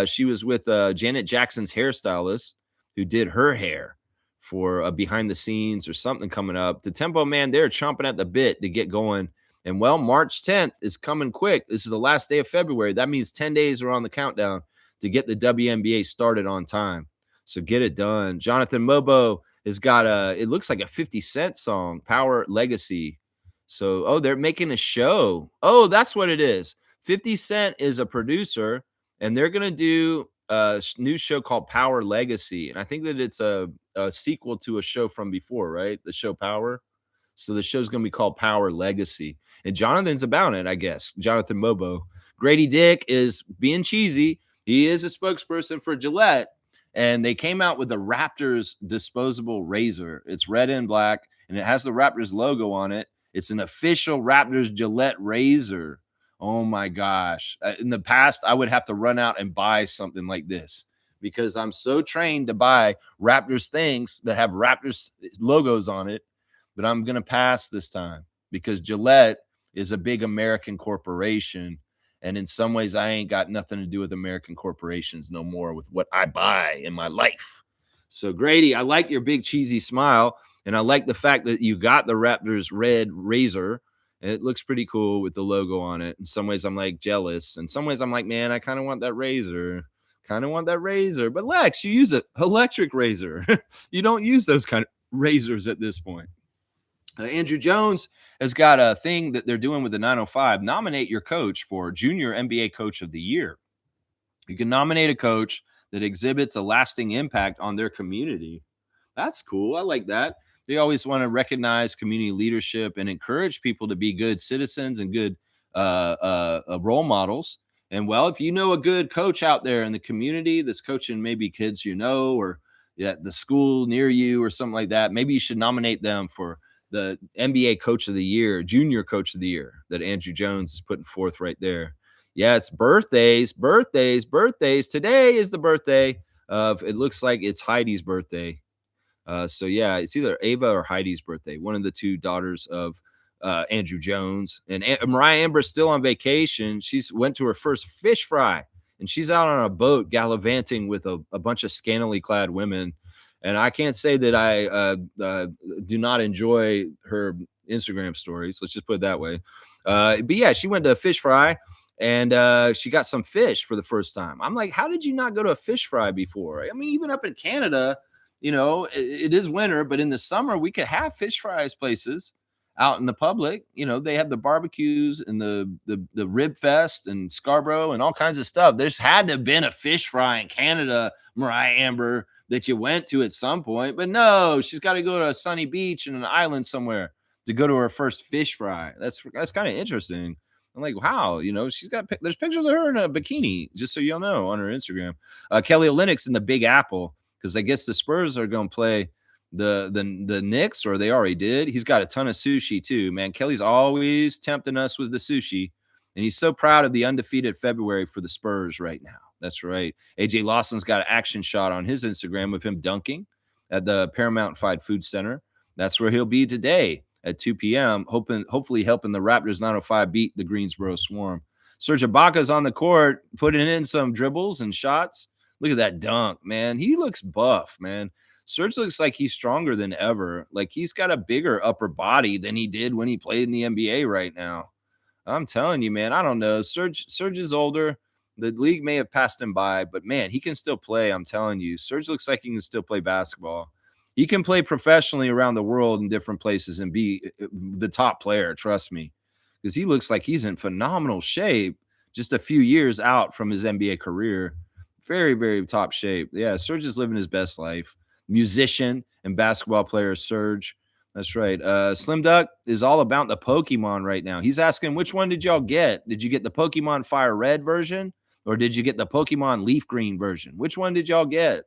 [SPEAKER 1] She was with Janet Jackson's hairstylist, who did her hair for behind the scenes or something coming up. The Tempo Man, they're chomping at the bit to get going. And, well, March 10th is coming quick. This is the last day of February. That means 10 days are on the countdown to get the WNBA started on time. So get it done. Jonathan Mobo has got it looks like a 50 Cent song, Power Legacy. So, oh, they're making a show. Oh, that's what it is. 50 Cent is a producer, and they're gonna do a new show called Power Legacy. And I think that it's a sequel to a show from before, right? The show Power. So the show's gonna be called Power Legacy. And Jonathan's about it, I guess. Jonathan Mobo. Grady Dick is being cheesy. He is a spokesperson for Gillette, and they came out with the Raptors disposable razor. It's red and black, and it has the Raptors logo on it. It's an official Raptors Gillette razor. Oh my gosh. In the past, I would have to run out and buy something like this because I'm so trained to buy Raptors things that have Raptors logos on it, but I'm going to pass this time because Gillette is a big American corporation. And in some ways, I ain't got nothing to do with American corporations no more with what I buy in my life. So, Grady, I like your big cheesy smile. And I like the fact that you got the Raptors red razor. And it looks pretty cool with the logo on it. In some ways, I'm like jealous. In some ways, I'm like, man, I kind of want that razor. Kind of want that razor. But Lex, you use an electric razor. You don't use those kind of razors at this point. Andrew Jones has got a thing that they're doing with the 905. Nominate your coach for Junior NBA Coach of the Year. You can nominate a coach that exhibits a lasting impact on their community. That's cool. I like that. They always want to recognize community leadership and encourage people to be good citizens and good role models. And well, if you know a good coach out there in the community that's coaching maybe kids you know, or the school near you or something like that, maybe you should nominate them for the NBA Coach of the Year, Junior Coach of the Year that Andrew Jones is putting forth right there. Yeah, it's birthdays. Today is the birthday of, it looks like it's Heidi's birthday. So yeah, it's either Ava or Heidi's birthday, one of the two daughters of Andrew Jones. And Mariah Amber's still on vacation. She's went to her first fish fry, and she's out on a boat gallivanting with a bunch of scantily clad women. And I can't say that I do not enjoy her Instagram stories. Let's just put it that way. But yeah, she went to a fish fry, and she got some fish for the first time. I'm like, how did you not go to a fish fry before? I mean, even up in Canada, you know, it is winter, but in the summer we could have fish fries places out in the public. You know, they have the barbecues and the rib fest and Scarborough and all kinds of stuff. There's had to have been a fish fry in Canada, Mariah Amber, that you went to at some point. But no, she's got to go to a sunny beach and an island somewhere to go to her first fish fry. That's kind of interesting. I'm like, wow, you know, there's pictures of her in a bikini, just so y'all know, on her Instagram. Kelly Olynyk's in the Big Apple, because I guess the Spurs are going to play the Knicks, or they already did. He's got a ton of sushi too, man. Kelly's always tempting us with the sushi, and he's so proud of the undefeated February for the Spurs right now. That's right. AJ Lawson's got an action shot on his Instagram of him dunking at the Paramount Fied Food Center. That's where he'll be today at 2 p.m., hopefully helping the Raptors 905 beat the Greensboro Swarm. Serge Ibaka's on the court, putting in some dribbles and shots. Look at that dunk, man. He looks buff, man. Serge looks like he's stronger than ever. Like, he's got a bigger upper body than he did when he played in the NBA right now. I'm telling you, man, I don't know. Serge is older. The league may have passed him by, but man, he can still play. I'm telling you, Serge looks like he can still play basketball. He can play professionally around the world in different places and be the top player. Trust me, because he looks like he's in phenomenal shape. Just a few years out from his NBA career, very, very top shape. Yeah, Serge is living his best life. Musician and basketball player Serge. That's right. Slim Duck is all about the Pokemon right now. He's asking, which one did y'all get? Did you get the Pokemon Fire Red version, or did you get the Pokemon Leaf Green version? Which one did y'all get?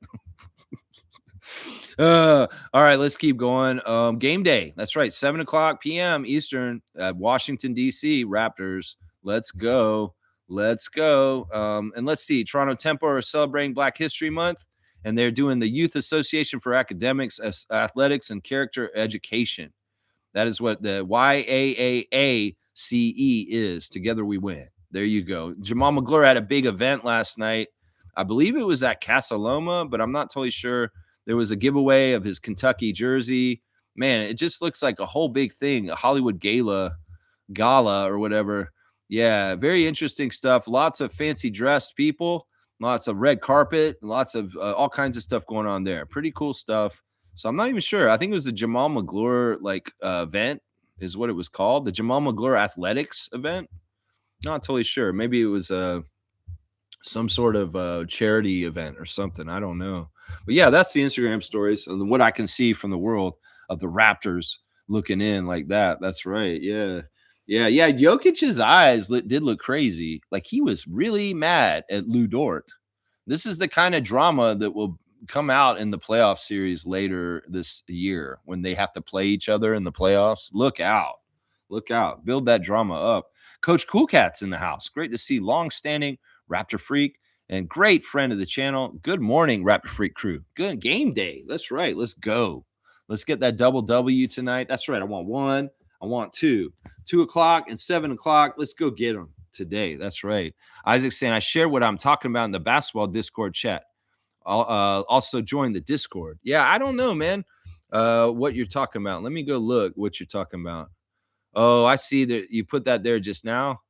[SPEAKER 1] All right, let's keep going. Game day. That's right. 7:00 p.m. Eastern at Washington, D.C. Raptors. Let's go. And let's see. Toronto Tempo are celebrating Black History Month, and they're doing the Youth Association for Academics, Athletics, and Character Education. That is what the YAAACE is. Together we win. There you go. Jamal McGlure had a big event last night. I believe it was at Casa Loma, but I'm not totally sure. There was a giveaway of his Kentucky jersey. Man, it just looks like a whole big thing, a Hollywood gala or whatever. Yeah, very interesting stuff. Lots of fancy dressed people, lots of red carpet, lots of all kinds of stuff going on there. Pretty cool stuff. So I'm not even sure. I think it was the Jamal McGlure event is what it was called. The Jamal McGlure Athletics event. Not totally sure. Maybe it was some sort of charity event or something. I don't know. But yeah, that's the Instagram stories and what I can see from the world of the Raptors looking in like that. That's right. Yeah. Yeah. Yeah. Jokic's eyes did look crazy. Like he was really mad at Lou Dort. This is the kind of drama that will come out in the playoff series later this year when they have to play each other in the playoffs. Look out. Look out. Build that drama up. Coach Coolcat's in the house. Great to see long-standing Raptor Freak and great friend of the channel. Good morning, Raptor Freak crew. Good game day. That's right. Let's go. Let's get that double W tonight. That's right. I want one. I want two. 2 o'clock and 7 o'clock. Let's go get them today. That's right. Isaac saying, I share what I'm talking about in the basketball Discord chat. I'll also join the Discord. Yeah, I don't know, man, what you're talking about. Let me go look what you're talking about. Oh, I see that you put that there just now.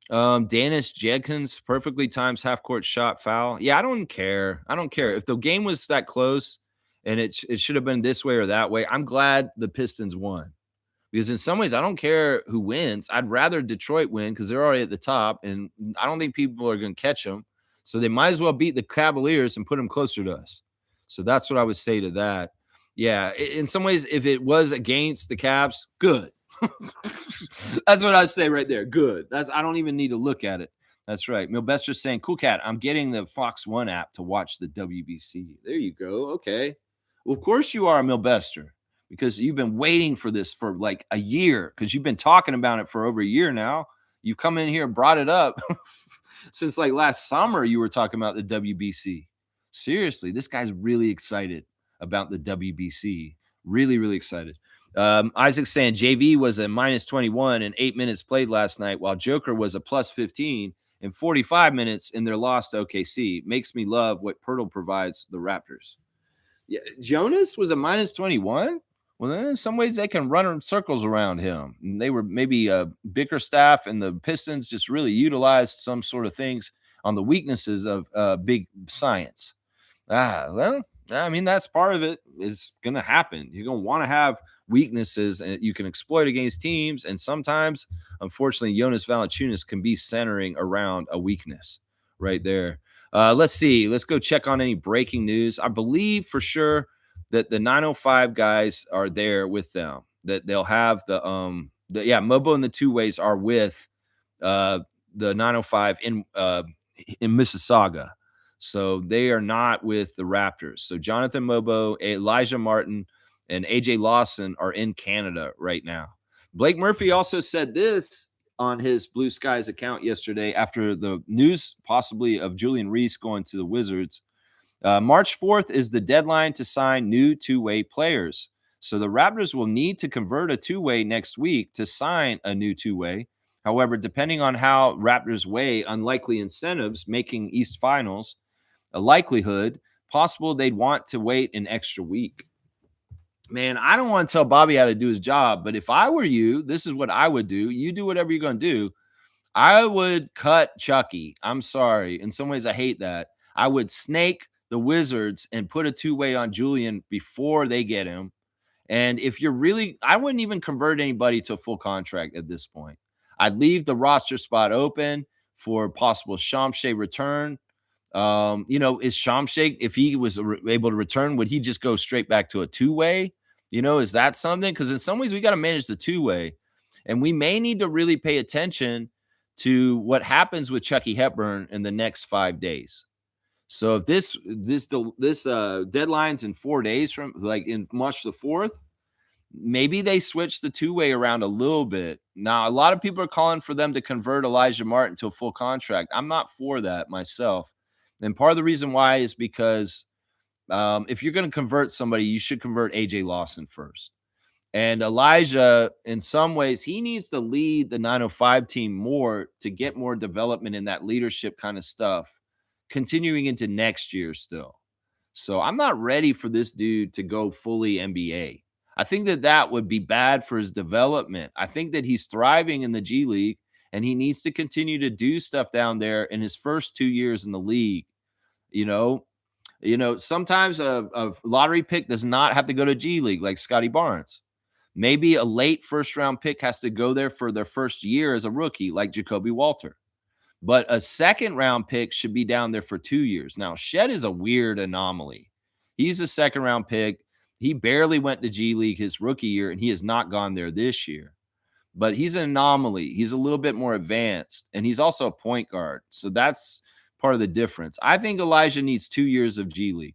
[SPEAKER 1] Danis Jenkins, perfectly times half court shot foul. Yeah, I don't care. I don't care. If the game was that close and it should have been this way or that way, I'm glad the Pistons won. Because in some ways, I don't care who wins. I'd rather Detroit win because they're already at the top, and I don't think people are going to catch them. So they might as well beat the Cavaliers and put them closer to us. So that's what I would say to that. Yeah, in some ways, if it was against the Cavs, good. That's what I say right there. Good. I don't even need to look at it. That's right. Milbester's saying, Cool Cat, I'm getting the Fox One app to watch the WBC. There you go. Okay. Well, of course you are, Milbester, because you've been waiting for this for like a year because you've been talking about it for over a year now. You've come in here and brought it up since like last summer. You were talking about the WBC. Seriously, this guy's really excited about the WBC. Really, really excited. Isaac saying JV was a minus 21 in 8 minutes played last night, while Joker was a plus 15 in 45 minutes in their loss to OKC. Makes me love what Pirtle provides the Raptors. Yeah, Jonas was a minus 21. Well, then in some ways they can run circles around him. And they were maybe Bickerstaff and the Pistons just really utilized some sort of things on the weaknesses of big science. Well, I mean, that's part of it. It's going to happen. You're going to want to have weaknesses and you can exploit against teams. And sometimes, unfortunately, Jonas Valanciunas can be centering around a weakness right there. Let's see. Let's go check on any breaking news. I believe for sure that the 905 guys are there with them. That they'll have Mobo and the two ways are with the 905 in Mississauga. So they are not with the Raptors. So Jonathan Mobo, Elijah Martin, and AJ Lawson are in Canada right now. Blake Murphy also said this on his Blue Skies account yesterday after the news possibly of Julian Reese going to the Wizards. March 4th is the deadline to sign new two-way players. So the Raptors will need to convert a two-way next week to sign a new two-way. However, depending on how Raptors weigh unlikely incentives making East Finals, a likelihood possible they'd want to wait an extra week. Man, I don't want to tell Bobby how to do his job, but if I were you, this is what I would do. You do whatever you're going to do. I would cut Chucky. I'm sorry. In some ways, I hate that. I would snake the Wizards and put a two-way on Julian before they get him. And if you're really, I wouldn't even convert anybody to a full contract at this point. I'd leave the roster spot open for possible Shamshay return. Is Shamshay, if he was able to return, would he just go straight back to a two-way? Is that something? Because in some ways, we got to manage the two-way. And we may need to really pay attention to what happens with Chucky Hepburn in the next 5 days. So if this deadline's in 4 days from like in March the 4th, maybe they switch the two-way around a little bit. Now, a lot of people are calling for them to convert Elijah Martin to a full contract. I'm not for that myself. And part of the reason why is because if you're going to convert somebody, you should convert AJ Lawson first. And Elijah, in some ways, he needs to lead the 905 team more to get more development in that leadership kind of stuff, continuing into next year still. So I'm not ready for this dude to go fully NBA. I think that would be bad for his development. I think that he's thriving in the G League, and he needs to continue to do stuff down there in his first 2 years in the league. Sometimes a lottery pick does not have to go to G League like Scotty Barnes. Maybe a late first round pick has to go there for their first year as a rookie, like Jacoby Walter. But a second round pick should be down there for 2 years. Now, Shed is a weird anomaly. He's a second round pick. He barely went to G League his rookie year, and he has not gone there this year. But he's an anomaly. He's a little bit more advanced, and he's also a point guard. So that's part of the difference. I think Elijah needs 2 years of G League.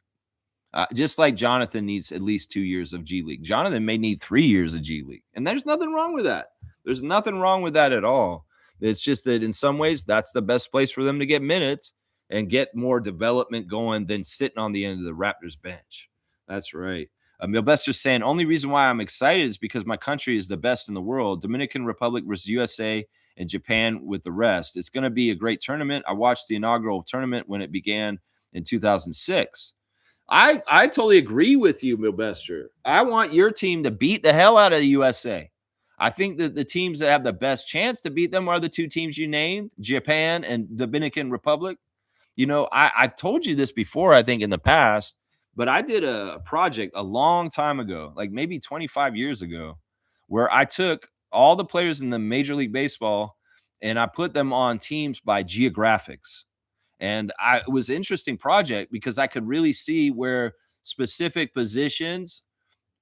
[SPEAKER 1] Just like Jonathan needs at least 2 years of G League. Jonathan may need 3 years of G League, and there's nothing wrong with that. There's nothing wrong with that at all. It's just that in some ways, that's the best place for them to get minutes and get more development going than sitting on the end of the Raptors bench. That's right. Milbester's saying, only reason why I'm excited is because my country is the best in the world. Dominican Republic versus USA and Japan with the rest. It's going to be a great tournament. I watched the inaugural tournament when it began in 2006. I totally agree with you, Milbester. I want your team to beat the hell out of the USA. I think that the teams that have the best chance to beat them are the two teams you named, Japan and Dominican Republic. I told you this before, I think in the past, but I did a project a long time ago, like maybe 25 years ago, where I took all the players in the Major League Baseball and I put them on teams by geographics. And it was an interesting project because I could really see where specific positions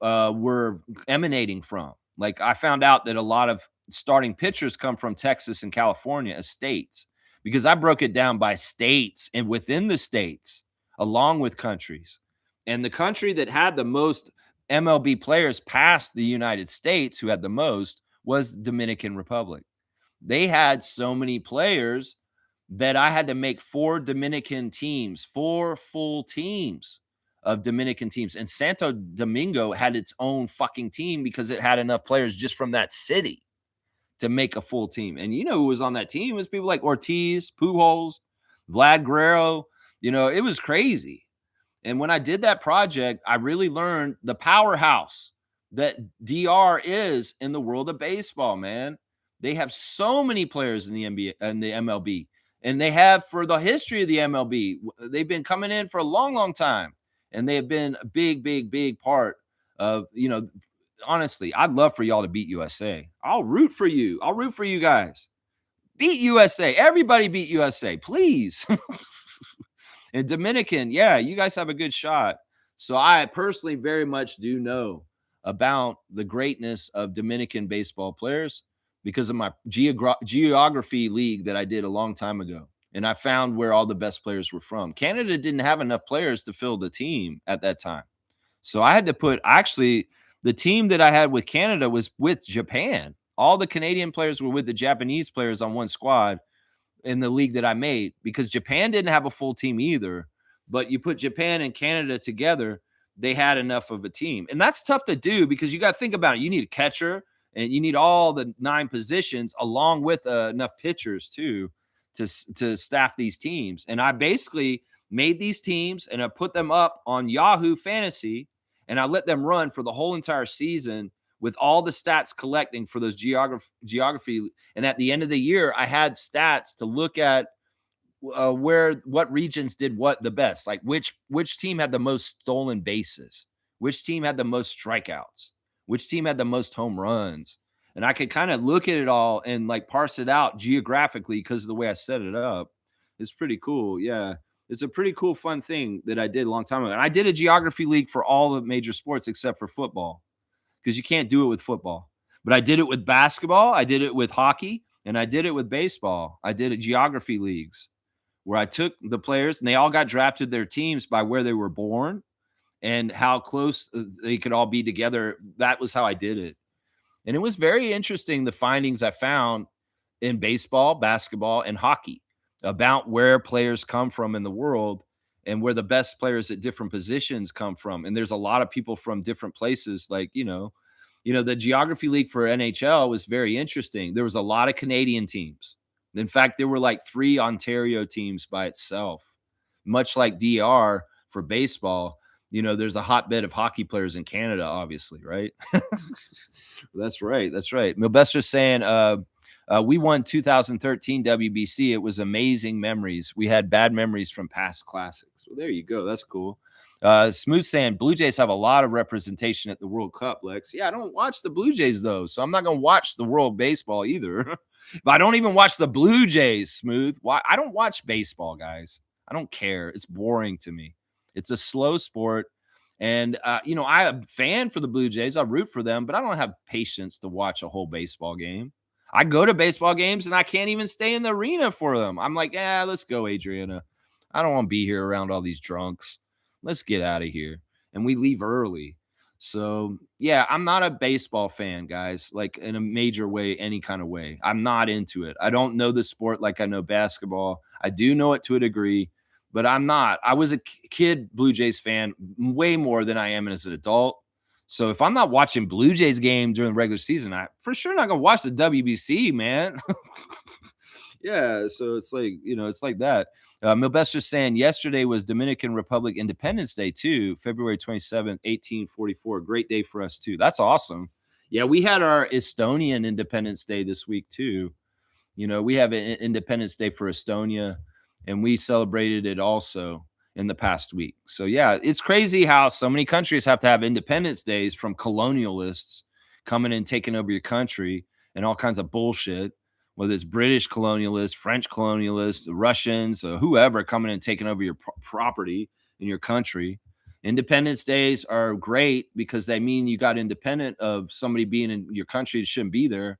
[SPEAKER 1] were emanating from. Like I found out that a lot of starting pitchers come from Texas and California as states because I broke it down by states and within the states, along with countries. And the country that had the most MLB players past the United States, who had the most, was Dominican Republic. They had so many players that I had to make 4 Dominican teams, 4 full teams of Dominican teams. And Santo Domingo had its own fucking team because it had enough players just from that city to make a full team. And you know who was on that team? It was people like Ortiz, Pujols, Vlad Guerrero. It was crazy. And when I did that project, I really learned the powerhouse that DR is in the world of baseball, man. They have so many players in the NBA and the MLB. And they have for the history of the MLB. They've been coming in for a long, long time. And they have been a big, big, big part of, honestly, I'd love for y'all to beat USA. I'll root for you. I'll root for you guys. Beat USA. Everybody beat USA, please. And Dominican, yeah, you guys have a good shot. So I personally very much do know about the greatness of Dominican baseball players because of my geography league that I did a long time ago. And I found where all the best players were from. Canada didn't have enough players to fill the team at that time. So I had to put, actually, the team that I had with Canada was with Japan. All the Canadian players were with the Japanese players on one squad in the league that I made because Japan didn't have a full team either. But you put Japan and Canada together, they had enough of a team. And that's tough to do because you got to think about it. You need a catcher and you need all the 9 positions along with enough pitchers too to staff these teams. And I basically made these teams and I put them up on Yahoo Fantasy and I let them run for the whole entire season with all the stats collecting for those geography. And at the end of the year, I had stats to look at what regions did what the best, like which team had the most stolen bases, which team had the most strikeouts, which team had the most home runs. And I could kind of look at it all and like parse it out geographically because of the way I set it up. It's pretty cool. Yeah. It's a pretty cool, fun thing that I did a long time ago. And I did a geography league for all the major sports except for football because you can't do it with football. But I did it with basketball. I did it with hockey and I did it with baseball. I did it geography leagues where I took the players and they all got drafted their teams by where they were born and how close they could all be together. That was how I did it. And it was very interesting, the findings I found in baseball, basketball, and hockey about where players come from in the world and where the best players at different positions come from. And there's a lot of people from different places. Like, the geography league for NHL was very interesting. There was a lot of Canadian teams. In fact, there were like 3 Ontario teams by itself, much like DR for baseball. There's a hotbed of hockey players in Canada, obviously, right? That's right. That's right. Milbester's saying We won 2013 WBC. It was amazing memories. We had bad memories from past classics. Well, there you go. That's cool. Smooth saying Blue Jays have a lot of representation at the World Cup, Lex. Yeah, I don't watch the Blue Jays though, so I'm not gonna watch the World Baseball either. But I don't even watch the Blue Jays, Smooth. Why? I don't watch baseball, guys. I don't care. It's boring to me. It's a slow sport. And I'm a fan for the Blue Jays. I root for them, but I don't have patience to watch a whole baseball game. I go to baseball games and I can't even stay in the arena for them. I'm like, yeah, let's go, Adriana. I don't want to be here around all these drunks. Let's get out of here. And we leave early. So, yeah, I'm not a baseball fan, guys, like in a major way, any kind of way. I'm not into it. I don't know the sport like I know basketball. I do know it to a degree, but I'm not. I was a kid Blue Jays fan way more than I am as an adult. So if I'm not watching Blue Jays game during the regular season, I for sure not gonna watch the WBC, man. Yeah, so it's like, it's like that. Milbester's saying yesterday was Dominican Republic Independence Day too, February 27th, 1844. Great day for us too. That's awesome. Yeah, we had our Estonian Independence Day this week too. We have an Independence Day for Estonia, and we celebrated it also in the past week. So yeah, it's crazy how so many countries have to have Independence Days from colonialists coming and taking over your country and all kinds of bullshit. Whether it's British colonialists, French colonialists, the Russians, whoever coming and taking over your property in your country. Independence Days are great because they mean you got independent of somebody being in your country that shouldn't be there.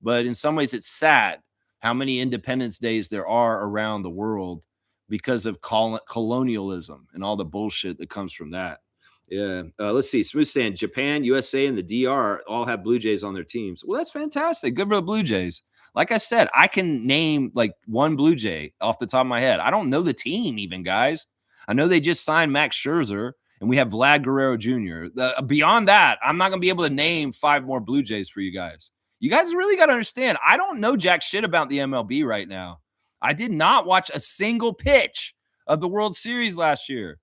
[SPEAKER 1] But in some ways, it's sad how many Independence Days there are around the world because of colonialism and all the bullshit that comes from that. Yeah. Let's see. Smooth saying Japan, USA, and the DR all have Blue Jays on their teams. Well, that's fantastic. Good for the Blue Jays. Like I said, I can name like one Blue Jay off the top of my head. I don't know the team even, guys. I know they just signed Max Scherzer and we have Vlad Guerrero Jr. Beyond that, I'm not going to be able to name 5 more Blue Jays for you guys. You guys really got to understand, I don't know jack shit about the MLB right now. I did not watch a single pitch of the World Series last year.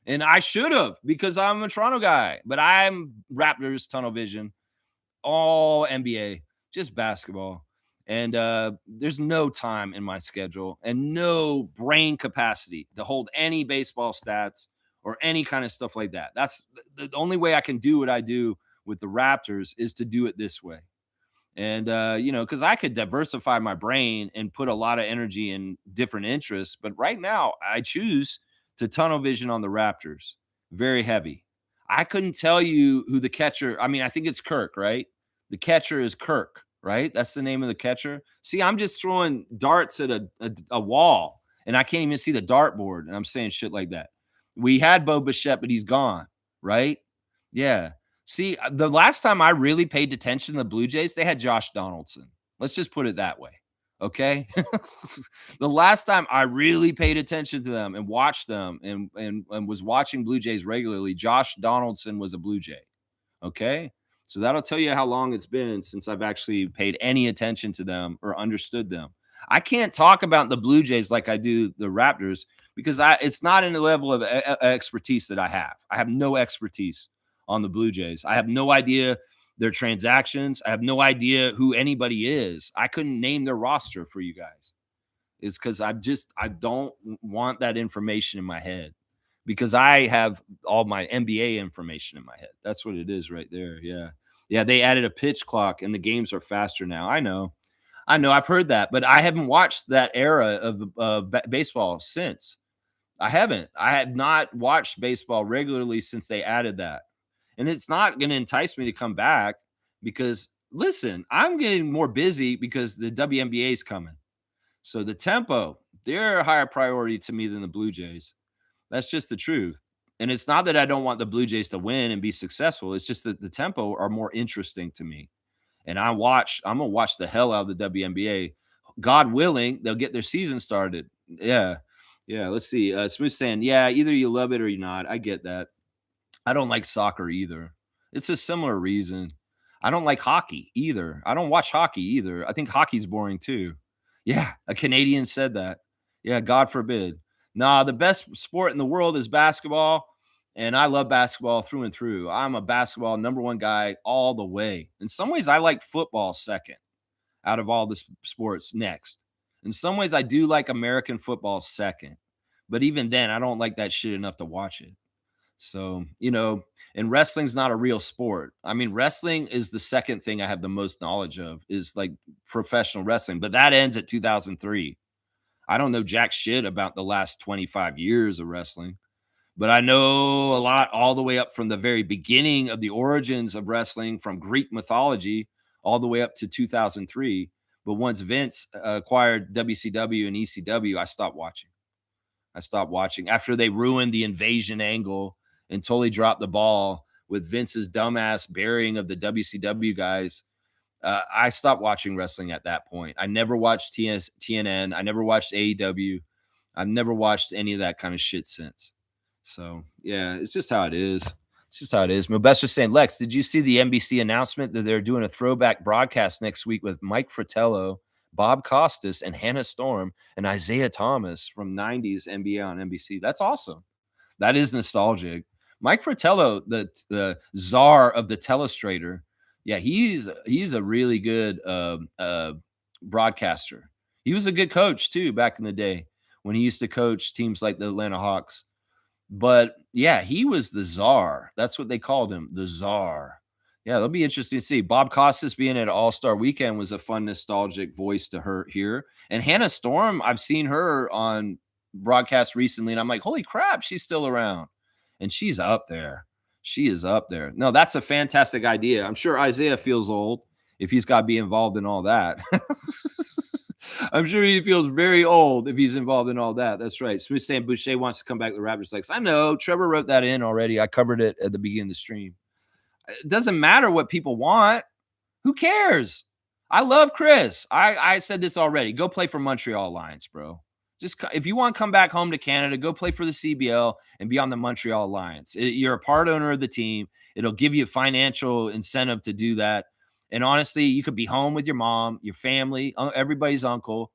[SPEAKER 1] And I should have because I'm a Toronto guy, but I'm Raptors tunnel vision, all NBA, just basketball. And there's no time in my schedule and no brain capacity to hold any baseball stats or any kind of stuff like that. That's the only way I can do what I do with the Raptors is to do it this way. And, because I could diversify my brain and put a lot of energy in different interests. But right now, I choose to tunnel vision on the Raptors. Very heavy. I couldn't tell you who the catcher, I mean, I think it's Kirk, right? The catcher is Kirk, right? That's the name of the catcher. See, I'm just throwing darts at a wall and I can't even see the dartboard. And I'm saying shit like that. We had Bo Bichette, but he's gone, right? Yeah. See, the last time I really paid attention to the Blue Jays, they had Josh Donaldson. Let's just put it that way. Okay. The last time I really paid attention to them and watched them and was watching Blue Jays regularly, Josh Donaldson was a Blue Jay. Okay. So that'll tell you how long it's been since I've actually paid any attention to them or understood them. I can't talk about the Blue Jays like I do the Raptors because it's not in the level of expertise that I have. I have no expertise on the Blue Jays. I have no idea their transactions. I have no idea who anybody is. I couldn't name their roster for you guys. It's because I don't want that information in my head because I have all my NBA information in my head. That's what it is right there. Yeah. Yeah. They added a pitch clock and the games are faster now. I know. I've heard that, but I haven't watched that era of baseball since. I haven't. I have not watched baseball regularly since they added that. And it's not going to entice me to come back because, listen, I'm getting more busy because the WNBA is coming. So the tempo, they're a higher priority to me than the Blue Jays. That's just the truth. And it's not that I don't want the Blue Jays to win and be successful. It's just that the tempo are more interesting to me. And I'm gonna watch the hell out of the WNBA. God willing, they'll get their season started. Yeah. Yeah. Let's see. Smooth saying, yeah, either you love it or you're not. I get that. I don't like soccer either. It's a similar reason. I don't like hockey either. I don't watch hockey either. I think hockey's boring too. Yeah, a Canadian said that. Yeah, God forbid. Nah, the best sport in the world is basketball, and I love basketball through and through. I'm a basketball number one guy all the way. In some ways, I like football second. out of all the sports next. In some ways, I do like American football second, but even then, I don't like that shit enough to watch it. So, and wrestling's not a real sport. I mean, wrestling is the second thing I have the most knowledge of is like professional wrestling, but that ends at 2003. I don't know jack shit about the last 25 years of wrestling, but I know a lot all the way up from the very beginning of the origins of wrestling from Greek mythology all the way up to 2003. But once Vince acquired WCW and ECW, I stopped watching. I stopped watching after they ruined the invasion angle and totally dropped the ball with Vince's dumbass burying of the WCW guys. I stopped watching wrestling at that point. I never watched TNN. I never watched AEW. I've never watched any of that kind of shit since. So yeah, it's just how it is. It's just how it is. Mobester's saying, Lex, did you see the NBC announcement that they're doing a throwback broadcast next week with Mike Fratello, Bob Costas, and Hannah Storm and Isaiah Thomas from 90s NBA on NBC? That's awesome. That is nostalgic. Mike Fratello, the czar of the telestrator, yeah, he's a really good broadcaster. He was a good coach too back in the day when he used to coach teams like the Atlanta Hawks. But yeah, he was the czar. That's what they called him, the czar. Yeah, it'll be interesting to see. Bob Costas being at All-Star Weekend was a fun, nostalgic voice to hear. And Hannah Storm, I've seen her on broadcast recently, and I'm like, holy crap, she's still around. And she's up there. She is up there. No, that's a fantastic idea. I'm sure Isaiah feels old if he's got to be involved in all that. I'm sure he feels very old if he's involved in all that. That's right. Smooth saying Boucher wants to come back to the Raptors. Like, I know Trevor wrote that in already. I covered it at the beginning of the stream. It doesn't matter what people want. Who cares? I love Chris. I said this already. Go play for Montreal Lions, bro. Just if you want to come back home to Canada, go play for the CBL and be on the Montreal Lions. You're a part owner of the team. It'll give you financial incentive to do that. And honestly, you could be home with your mom, your family, everybody's uncle,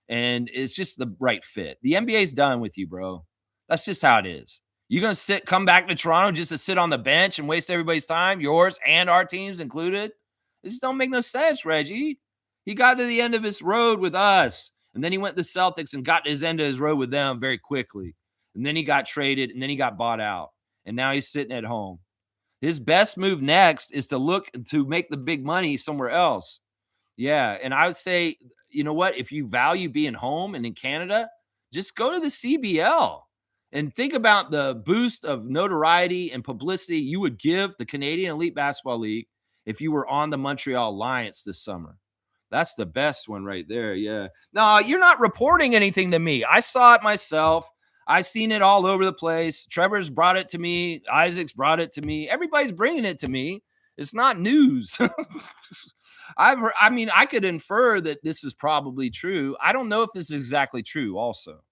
[SPEAKER 1] and it's just the right fit. The NBA's done with you, bro. That's just how it is. You're going to come back to Toronto just to sit on the bench and waste everybody's time, yours and our team's included? This don't make no sense, Reggie. He got to the end of his road with us, and then he went to the Celtics and got to his end of his road with them very quickly. And then he got traded, and then he got bought out. And now he's sitting at home. His best move next is to look to make the big money somewhere else. Yeah, and I would say, you know what? If you value being home and in Canada, just go to the CBL and think about the boost of notoriety and publicity you would give the Canadian Elite Basketball League if you were on the Montreal Alliance this summer. That's the best one right there. Yeah. No, you're not reporting anything to me. I saw it myself. I seen it all over the place. Trevor's brought it to me. Isaac's brought it to me. Everybody's bringing it to me. It's not news. I could infer that this is probably true. I don't know if this is exactly true also.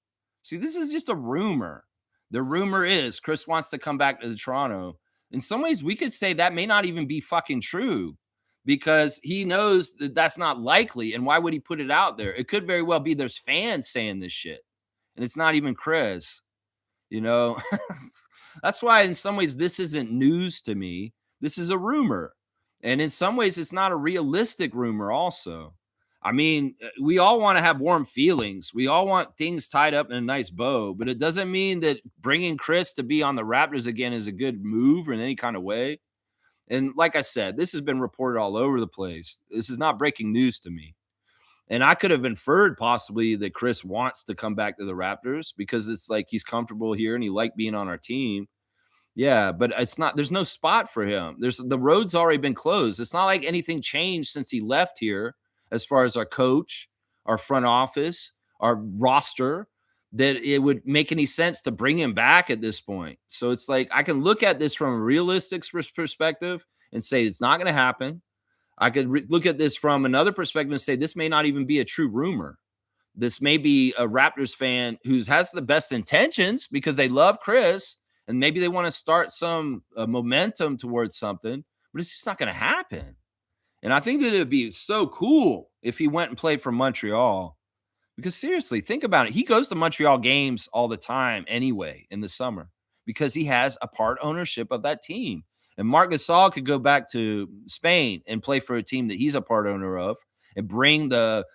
[SPEAKER 1] See, this is just a rumor. The rumor is Chris wants to come back to the Toronto. In some ways, we could say that may not even be fucking true because he knows that that's not likely. And why would he put it out there? It could very well be there's fans saying this shit. And it's not even Chris, That's why in some ways this isn't news to me. This is a rumor. And in some ways it's not a realistic rumor also. I mean, we all want to have warm feelings. We all want things tied up in a nice bow, but it doesn't mean that bringing Chris to be on the Raptors again is a good move in any kind of way. And like I said, this has been reported all over the place. This is not breaking news to me. And I could have inferred possibly that Chris wants to come back to the Raptors because it's like he's comfortable here and he liked being on our team. Yeah, but it's not, there's no spot for him. The road's already been closed. It's not like anything changed since he left here as far as our coach, our front office, our roster, that it would make any sense to bring him back at this point. So it's like I can look at this from a realistic perspective and say it's not going to happen. I could look at this from another perspective and say this may not even be a true rumor. This may be a Raptors fan who has the best intentions because they love Chris and maybe they want to start some momentum towards something, but it's just not going to happen. And I think that it would be so cool if he went and played for Montreal because seriously, think about it. He goes to Montreal games all the time anyway in the summer because he has a part ownership of that team. And Marc Gasol could go back to Spain and play for a team that he's a part owner of. and bring the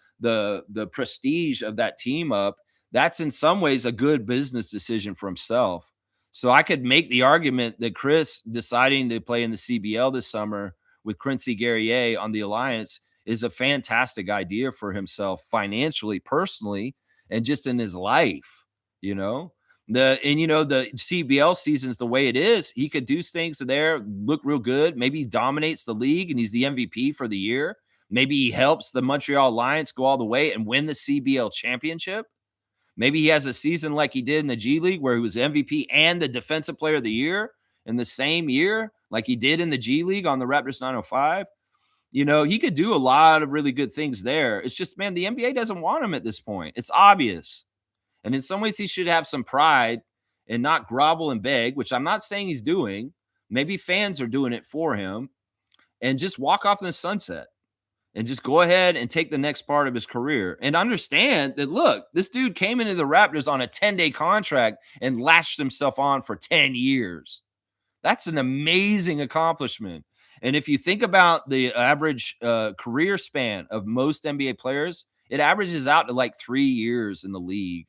[SPEAKER 1] prestige of that team up, that's in some ways a good business decision for himself. So I could make the argument that Chris deciding to play in the CBL this summer with Quincy Guerrier on the Alliance is a fantastic idea for himself financially, personally, and just in his life, you know? The CBL season's the way it is. He could do things there, look real good. Maybe he dominates the league and he's the MVP for the year. Maybe he helps the Montreal Lions go all the way and win the CBL championship. Maybe he has a season like he did in the G League where he was MVP and the defensive player of the year in the same year, like he did in the G League on the Raptors 905. He could do a lot of really good things there. It's just, man, the NBA doesn't want him at this point. It's obvious. And in some ways, he should have some pride and not grovel and beg, which I'm not saying he's doing. Maybe fans are doing it for him, and just walk off in the sunset and just go ahead and take the next part of his career and understand that, look, this dude came into the Raptors on a 10-day contract and lashed himself on for 10 years. That's an amazing accomplishment. And if you think about the average career span of most NBA players, it averages out to like 3 years in the league.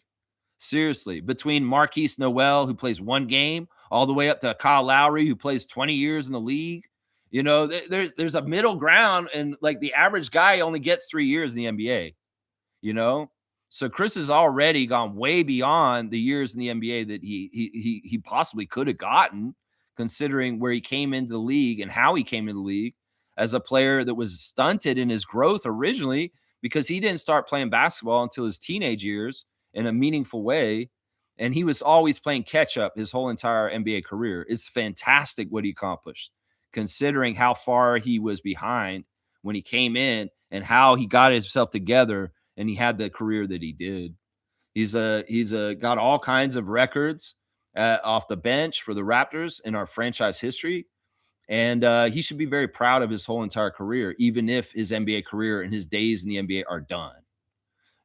[SPEAKER 1] Seriously, between Marquise Noel, who plays one game, all the way up to Kyle Lowry, who plays 20 years in the league. There's a middle ground, and like the average guy only gets 3 years in the NBA. you know? So Chris has already gone way beyond the years in the NBA that he possibly could have gotten, considering where he came into the league and how he came into the league as a player that was stunted in his growth originally because he didn't start playing basketball until his teenage years in a meaningful way. And he was always playing catch up his whole entire NBA career. It's fantastic what he accomplished, considering how far he was behind when he came in and how he got himself together and he had the career that he did. He's got all kinds of records off the bench for the Raptors in our franchise history. And he should be very proud of his whole entire career, even if his NBA career and his days in the NBA are done.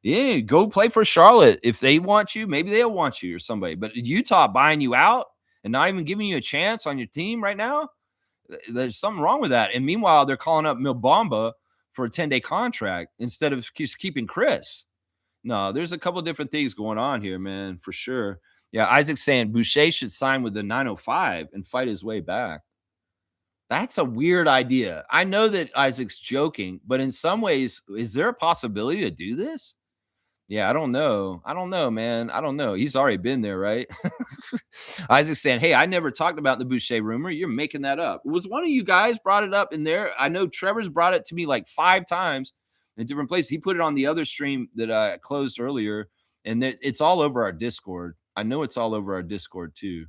[SPEAKER 1] Yeah, go play for Charlotte. If they want you, maybe they'll want you or somebody. But Utah buying you out and not even giving you a chance on your team right now, there's something wrong with that. And meanwhile, they're calling up Milbamba for a 10-day contract instead of just keeping Chris. No, there's a couple of different things going on here, man, for sure. Yeah, Isaac's saying Boucher should sign with the 905 and fight his way back. That's a weird idea. I know that Isaac's joking, but in some ways, is there a possibility to do this? Yeah, I don't know. I don't know, man. I don't know. He's already been there, right? Isaac's saying, hey, I never talked about the Boucher rumor. You're making that up. Was one of you guys brought it up in there? I know Trevor's brought it to me like 5 times in different places. He put it on the other stream that I closed earlier, and it's all over our Discord. I know it's all over our Discord too.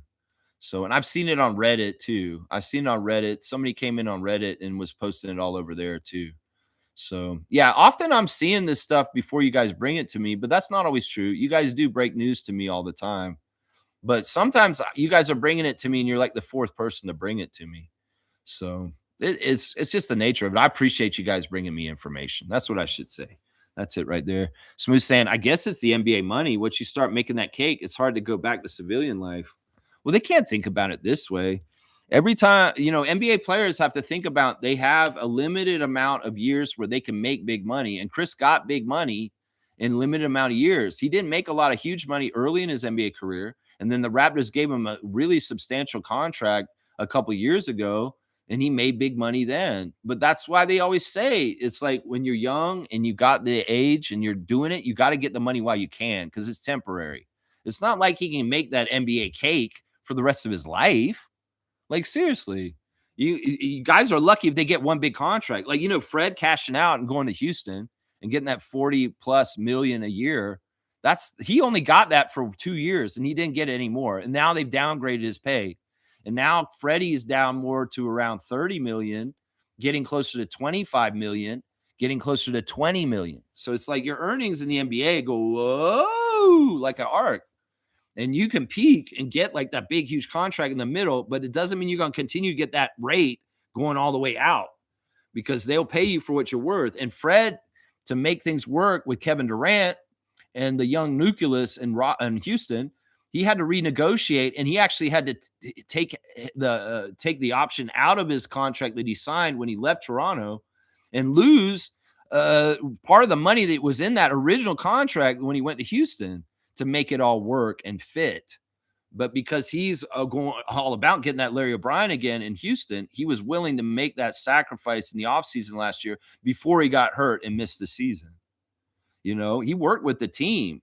[SPEAKER 1] So, and I've seen it on Reddit too. I've seen it on Reddit. Somebody came in on Reddit and was posting it all over there too. So, yeah, often I'm seeing this stuff before you guys bring it to me, but that's not always true. You guys do break news to me all the time. But sometimes you guys are bringing it to me and you're like the 4th person to bring it to me. So, it's just the nature of it. I appreciate you guys bringing me information. That's what I should say. That's it right there. Smooth saying, I guess it's the NBA money. Once you start making that cake, it's hard to go back to civilian life. Well, they can't think about it this way. Every time, NBA players have to think about they have a limited amount of years where they can make big money. And Chris got big money in limited amount of years. He didn't make a lot of huge money early in his NBA career. And then the Raptors gave him a really substantial contract a couple years ago, and he made big money then. But that's why they always say it's like when you're young and you got the age and you're doing it, you got to get the money while you can because it's temporary. It's not like he can make that NBA cake for the rest of his life. Like, seriously, you guys are lucky if they get one big contract. Like, Fred cashing out and going to Houston and getting that 40+ million a year. He only got that for 2 years and he didn't get it anymore. And now they've downgraded his pay. And now Freddie's down more to around 30 million, getting closer to 25 million, getting closer to 20 million. So it's like your earnings in the NBA go, whoa, like an arc. And you can peak and get like that big, huge contract in the middle, but it doesn't mean you're going to continue to get that rate going all the way out because they'll pay you for what you're worth. And Fred, to make things work with Kevin Durant and the young nucleus in Houston, he had to renegotiate, and he actually had to take the option out of his contract that he signed when he left Toronto and lose uh, part of the money that was in that original contract when he went to Houston to make it all work and fit. But because he's going all about getting that Larry O'Brien again in Houston, he was willing to make that sacrifice in the offseason last year before he got hurt and missed the season. He worked with the team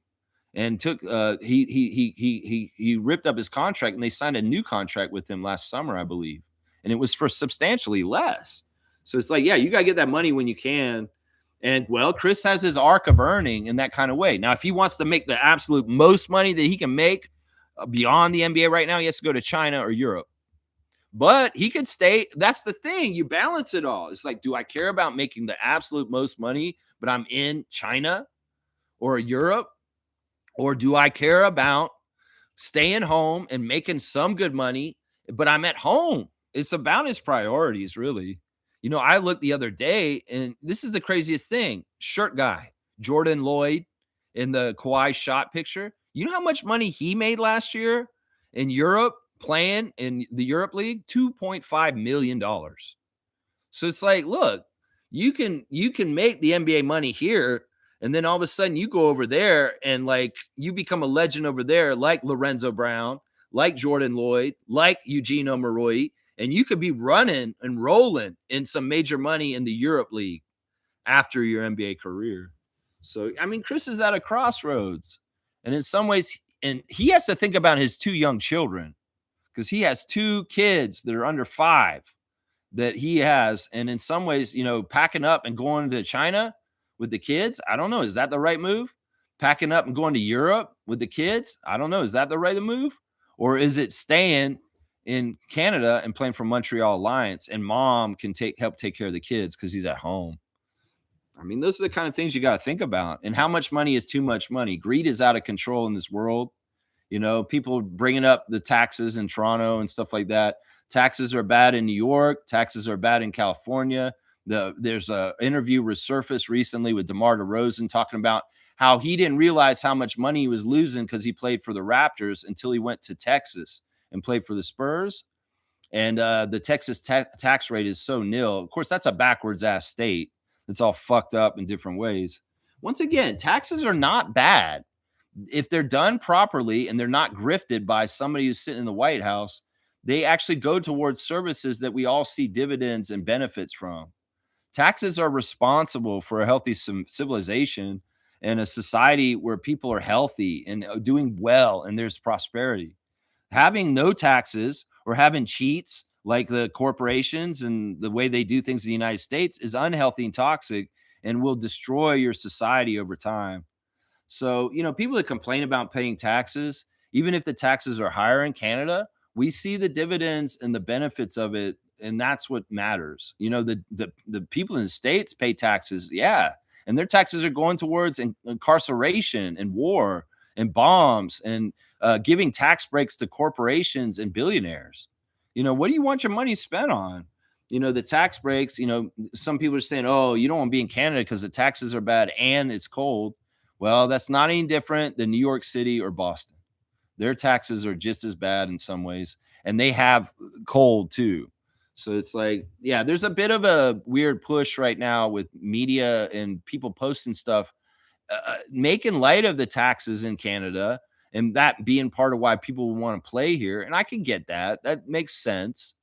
[SPEAKER 1] and took he ripped up his contract and they signed a new contract with him last summer, I believe. And it was for substantially less. So it's like, yeah, you got to get that money when you can. And well, Chris has his arc of earning in that kind of way. Now, if he wants to make the absolute most money that he can make beyond the NBA right now, he has to go to China or Europe. But he could stay. That's the thing. You balance it all. It's like, do I care about making the absolute most money, but I'm in China or Europe? Or do I care about staying home and making some good money, but I'm at home? It's about his priorities, really. I looked the other day, and this is the craziest thing. Shirt guy, Jordan Lloyd in the Kawhi shot picture. You know how much money he made last year in Europe playing in the Europe League? $2.5 million. So it's like, look, you can make the NBA money here, and then all of a sudden you go over there and like you become a legend over there, like Lorenzo Brown, like Jordan Lloyd, like Eugene Omoruyi, and you could be running and rolling in some major money in the Europe League after your NBA career. So I mean, Chris is at a crossroads, and in some ways, and he has to think about his two young children because he has two kids that are under 5 that he has. And in some ways, packing up and going to China with the kids, I don't know. Is that the right move? Packing up and going to Europe with the kids, I don't know. Is that the right move? Or is it staying in Canada and playing for Montreal Alliance and mom can help take care of the kids because he's at home? I mean, those are the kind of things you got to think about. And how much money is too much money? Greed is out of control in this world. People bringing up the taxes in Toronto and stuff like that. Taxes are bad in New York. Taxes are bad in California. There's a interview resurfaced recently with DeMar DeRozan talking about how he didn't realize how much money he was losing because he played for the Raptors until he went to Texas and played for the Spurs. And the Texas tax rate is so nil. Of course, that's a backwards ass state. It's all fucked up in different ways. Once again, taxes are not bad if they're done properly and they're not grifted by somebody who's sitting in the White House. They actually go towards services that we all see dividends and benefits from. Taxes are responsible for a healthy civilization and a society where people are healthy and doing well and there's prosperity. Having no taxes or having cheats like the corporations and the way they do things in the United States is unhealthy and toxic and will destroy your society over time. So, people that complain about paying taxes, even if the taxes are higher in Canada, we see the dividends and the benefits of it, and that's what matters. The people in the States pay taxes, yeah, and their taxes are going towards incarceration and war and bombs and giving tax breaks to corporations and billionaires. What do you want your money spent on? The tax breaks, some people are saying, oh, you don't want to be in Canada because the taxes are bad and it's cold. Well, that's not any different than New York City or Boston. Their taxes are just as bad in some ways, and they have cold too. So it's like, yeah, there's a bit of a weird push right now with media and people posting stuff, making light of the taxes in Canada, and that being part of why people want to play here. And I can get that. That makes sense.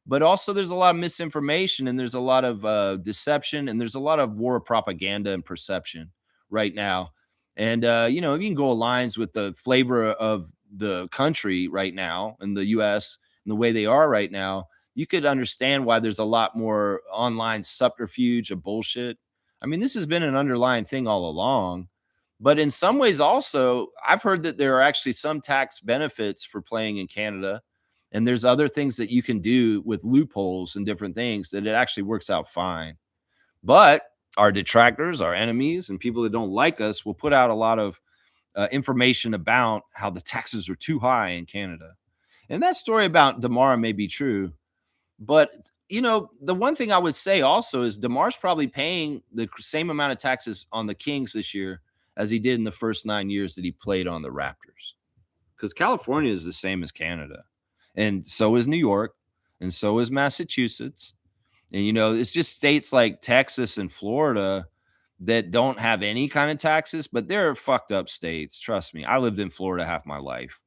[SPEAKER 1] But also, there's a lot of misinformation and there's a lot of deception and there's a lot of war propaganda and perception right now. And, you can go lines with the flavor of the country right now in the US and the way they are right now. You could understand why there's a lot more online subterfuge of bullshit. I mean, this has been an underlying thing all along. But in some ways, also, I've heard that there are actually some tax benefits for playing in Canada. And there's other things that you can do with loopholes and different things that it actually works out fine. But our detractors, our enemies, and people that don't like us will put out a lot of information about how the taxes are too high in Canada. And that story about DeMar may be true. But, the one thing I would say also is DeMar's probably paying the same amount of taxes on the Kings this year as he did in the first 9 years that he played on the Raptors. Because California is the same as Canada. And so is New York. And so is Massachusetts. And, it's just states like Texas and Florida that don't have any kind of taxes, but they're fucked up states. Trust me. I lived in Florida half my life.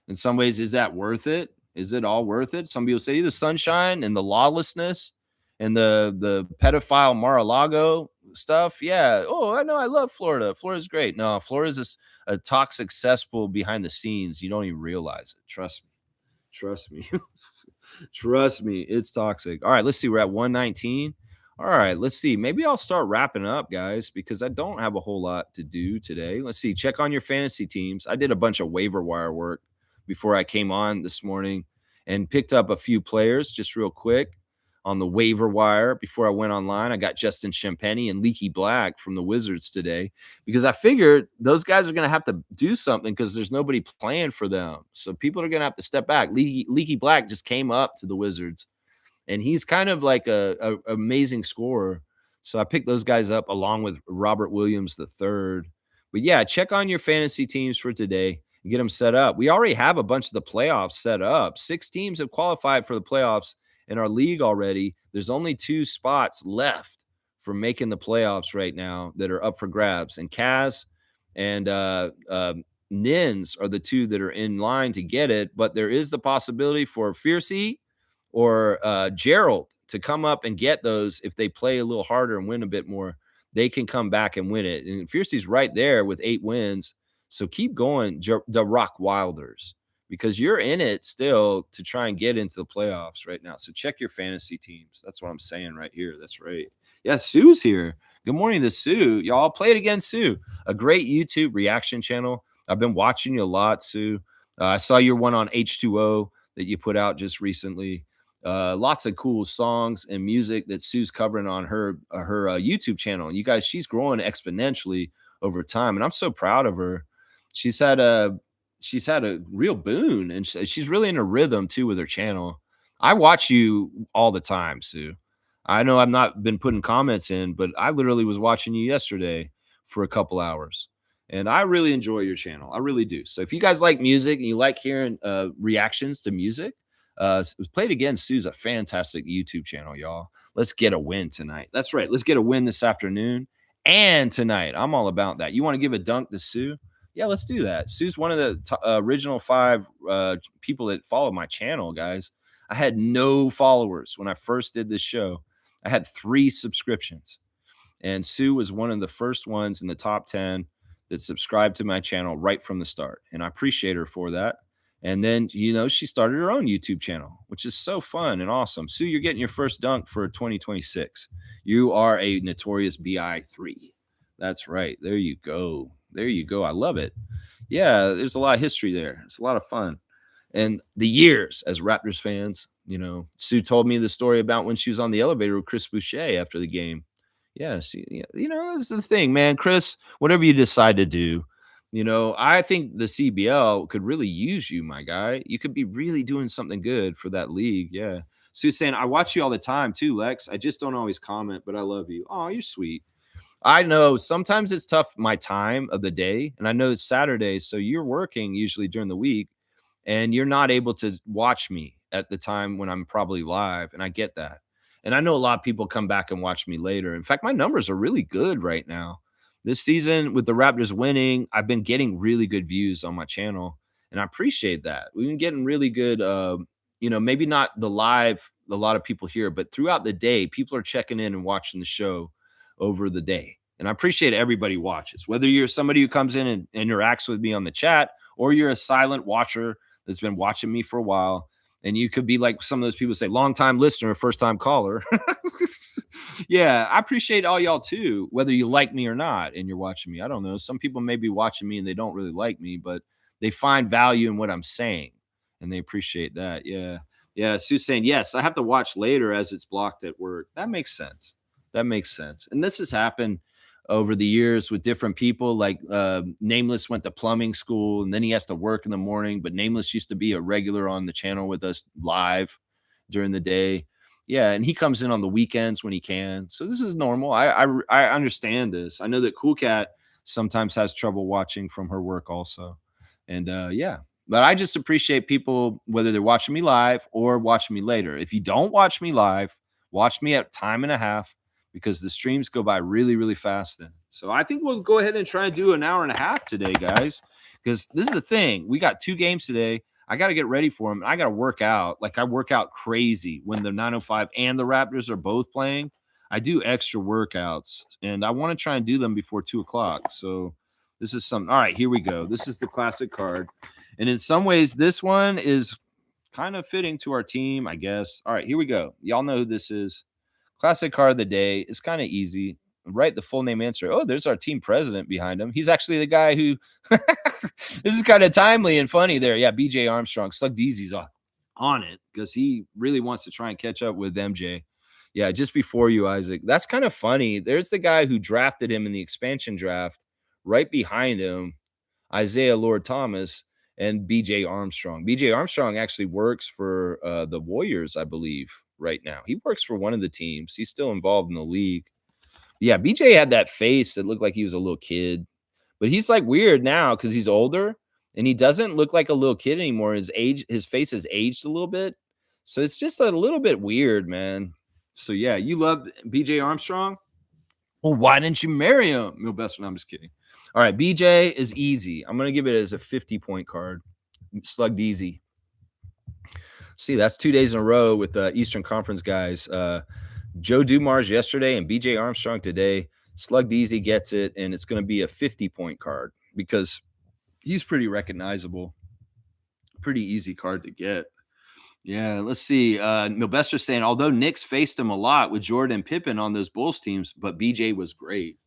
[SPEAKER 1] In some ways, is that worth it? Is it all worth it? Some people say the sunshine and the lawlessness and the pedophile Mar-a-Lago stuff. Yeah. Oh, I know. I love Florida. Florida's great. No, Florida's just a toxic cesspool behind the scenes. You don't even realize it. Trust me. Trust me. Trust me. It's toxic. All right. Let's see. We're at 119. All right. Let's see. Maybe I'll start wrapping up, guys, because I don't have a whole lot to do today. Let's see. Check on your fantasy teams. I did a bunch of waiver wire work before I came on this morning and picked up a few players just real quick on the waiver wire before I went online. I got Justin Champagny and Leaky Black from the Wizards today because I figured those guys are going to have to do something because there's nobody playing for them. So people are going to have to step back. Leaky Black just came up to the Wizards and he's kind of like a amazing scorer. So I picked those guys up along with Robert Williams the third. But yeah, check on your fantasy teams for today and get them set up. We already have a bunch of the playoffs set up. 6 teams have qualified for the playoffs in our league already. There's only 2 spots left for making the playoffs right now that are up for grabs. And Kaz and Nins are the 2 that are in line to get it. But there is the possibility for Fiercey or Gerald to come up and get those if they play a little harder and win a bit more. They can come back and win it. And Fiercey's right there with 8 wins. So keep going, the Rock Wilders, because you're in it still to try and get into the playoffs right now. So check your fantasy teams. That's what I'm saying right here. That's right. Yeah, Sue's here. Good morning to Sue. Y'all play it again, Sue. A great YouTube reaction channel. I've been watching you a lot, Sue. I saw your one on H2O that you put out just recently. Lots of cool songs and music that Sue's covering on her YouTube channel. You guys, she's growing exponentially over time, and I'm so proud of her. She's had a real boon, and she's really in a rhythm too with her channel. I watch you all the time, Sue. I know I've not been putting comments in, but I literally was watching you yesterday for a couple hours. And I really enjoy your channel. I really do. So if you guys like music and you like hearing reactions to music, Play It Again Sue's a fantastic YouTube channel, y'all. Let's get a win tonight. That's right. Let's get a win this afternoon and tonight. I'm all about that. You want to give a dunk to Sue? Yeah, let's do that. Sue's one of the original 5 people that follow my channel, guys. I had no followers when I first did this show. I had 3 subscriptions. And Sue was one of the first ones in the top 10 that subscribed to my channel right from the start. And I appreciate her for that. And then, she started her own YouTube channel, which is so fun and awesome. Sue, you're getting your first dunk for 2026. You are a Notorious BI3. That's right. There you go. There you go. I love it. Yeah, there's a lot of history there. It's a lot of fun. And the years as Raptors fans, Sue told me the story about when she was on the elevator with Chris Boucher after the game. Yeah, see, that's the thing, man. Chris, whatever you decide to do, I think the CBL could really use you, my guy. You could be really doing something good for that league. Yeah. Sue's saying, I watch you all the time too, Lex. I just don't always comment, but I love you. Oh, you're sweet. I know sometimes it's tough, my time of the day, and I know it's Saturday, so you're working usually during the week, and you're not able to watch me at the time when I'm probably live, and I get that. And I know a lot of people come back and watch me later. In fact, my numbers are really good right now. This season with the Raptors winning, I've been getting really good views on my channel, and I appreciate that. We've been getting really good, maybe not the live, a lot of people here, but throughout the day, people are checking in and watching the show over the day. And I appreciate everybody watches, whether you're somebody who comes in and interacts with me on the chat, or you're a silent watcher that's been watching me for a while. And you could be like some of those people say, long time listener, first time caller. Yeah, I appreciate all y'all too, whether you like me or not, and you're watching me. I don't know. Some people may be watching me and they don't really like me, but they find value in what I'm saying, and they appreciate that. Yeah. Yeah. Sue's saying, yes, I have to watch later as it's blocked at work. That makes sense. That makes sense. And this has happened over the years with different people. Like Nameless went to plumbing school and then he has to work in the morning, but Nameless used to be a regular on the channel with us live during the day. Yeah, and he comes in on the weekends when he can. So this is normal. I understand this. I know that Cool Cat sometimes has trouble watching from her work also. And yeah, but I just appreciate people, whether they're watching me live or watching me later. If you don't watch me live, watch me at time and a half, because the streams go by really, really fast then. So I think we'll go ahead and try and do an hour and a half today, guys, because this is the thing. We got 2 games today. I got to get ready for them. I got to work out. Like I work out crazy when the 905 and the Raptors are both playing. I do extra workouts, and I want to try and do them before 2:00. So this is something. All right, here we go. This is the classic card. And in some ways, this one is kind of fitting to our team, I guess. All right, here we go. Y'all know who this is. Classic card of the day. It's kind of easy. Write the full name answer. Oh, there's our team president behind him. He's actually the guy who this is kind of timely and funny there. Yeah, BJ Armstrong. Slug Deezy's on it because he really wants to try and catch up with MJ. Yeah, just before you, Isaac. That's kind of funny. There's the guy who drafted him in the expansion draft. Right behind him, Isaiah Lord Thomas and BJ Armstrong. BJ Armstrong actually works for the Warriors, I believe, right now. He works for one of the teams. He's still involved in the league. Yeah, BJ had that face that looked like he was a little kid, but he's like weird now because he's older and he doesn't look like a little kid anymore. His face has aged a little bit. So it's just a little bit weird, man. So yeah, you love BJ Armstrong? Well, why didn't you marry him? No, best friend. I'm just kidding. All right, BJ is easy. I'm going to give it as a 50-point card. Slugged easy. See, that's 2 days in a row with the Eastern Conference guys. Joe Dumars yesterday and BJ Armstrong today. Slugged easy gets it, and it's going to be a 50-point card because he's pretty recognizable. Pretty easy card to get. Yeah, let's see. Milbester's saying, although Knicks faced him a lot with Jordan and Pippen on those Bulls teams, but BJ was great.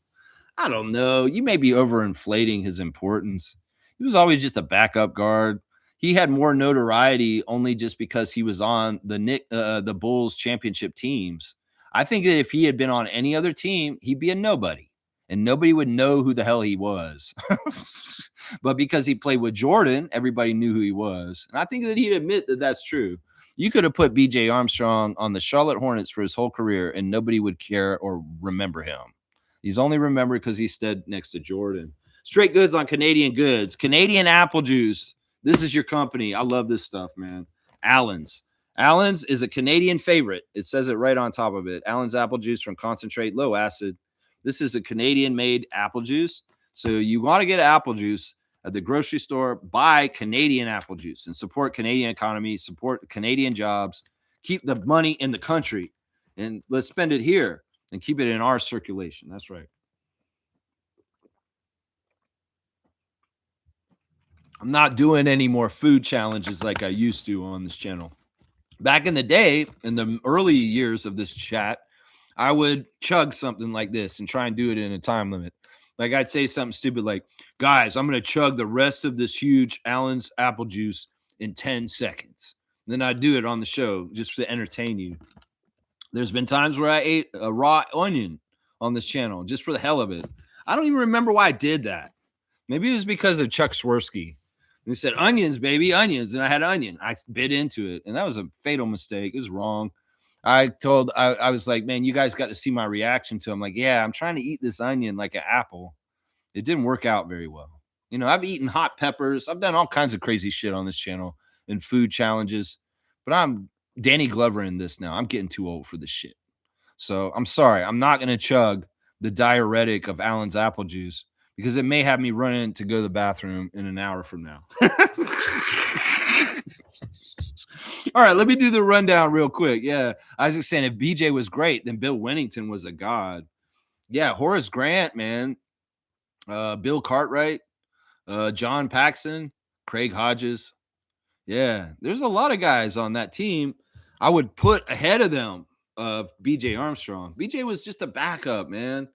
[SPEAKER 1] I don't know. You may be overinflating his importance. He was always just a backup guard. He had more notoriety only just because he was on the Bulls championship teams. I think that if he had been on any other team, he'd be a nobody, and nobody would know who the hell he was. But because he played with Jordan, everybody knew who he was. And I think that he'd admit that that's true. You could have put BJ Armstrong on the Charlotte Hornets for his whole career, and nobody would care or remember him. He's only remembered because he stood next to Jordan. Straight goods on Canadian goods. Canadian apple juice. This is your company. I love this stuff, man. Allen's. Allen's is a Canadian favorite. It says it right on top of it. Allen's apple juice from concentrate, low acid. This is a Canadian-made apple juice. So you want to get apple juice at the grocery store, buy Canadian apple juice and support Canadian economy, support Canadian jobs, keep the money in the country, and let's spend it here and keep it in our circulation. That's right. I'm not doing any more food challenges like I used to on this channel. Back in the day, in the early years of this chat, I would chug something like this and try and do it in a time limit. Like I'd say something stupid like, guys, I'm going to chug the rest of this huge Allen's apple juice in 10 seconds. And then I'd do it on the show just to entertain you. There's been times where I ate a raw onion on this channel just for the hell of it. I don't even remember why I did that. Maybe it was because of Chuck Swirsky. He said, onions, baby, onions. And I had onion. I bit into it. And that was a fatal mistake. It was wrong. I was like, man, you guys got to see my reaction to him. Like, yeah, I'm trying to eat this onion like an apple. It didn't work out very well. You know, I've eaten hot peppers. I've done all kinds of crazy shit on this channel and food challenges. But I'm Danny Glover in this now. I'm getting too old for this shit. So I'm sorry. I'm not going to chug the diuretic of Allen's apple juice because it may have me run in to go to the bathroom in an hour from now. All right, let me do the rundown real quick. Yeah, Isaac saying if BJ was great, then Bill Wennington was a god. Yeah, Horace Grant, man. Bill Cartwright, John Paxson, Craig Hodges. Yeah, there's a lot of guys on that team I would put ahead of them of BJ Armstrong. BJ was just a backup, man.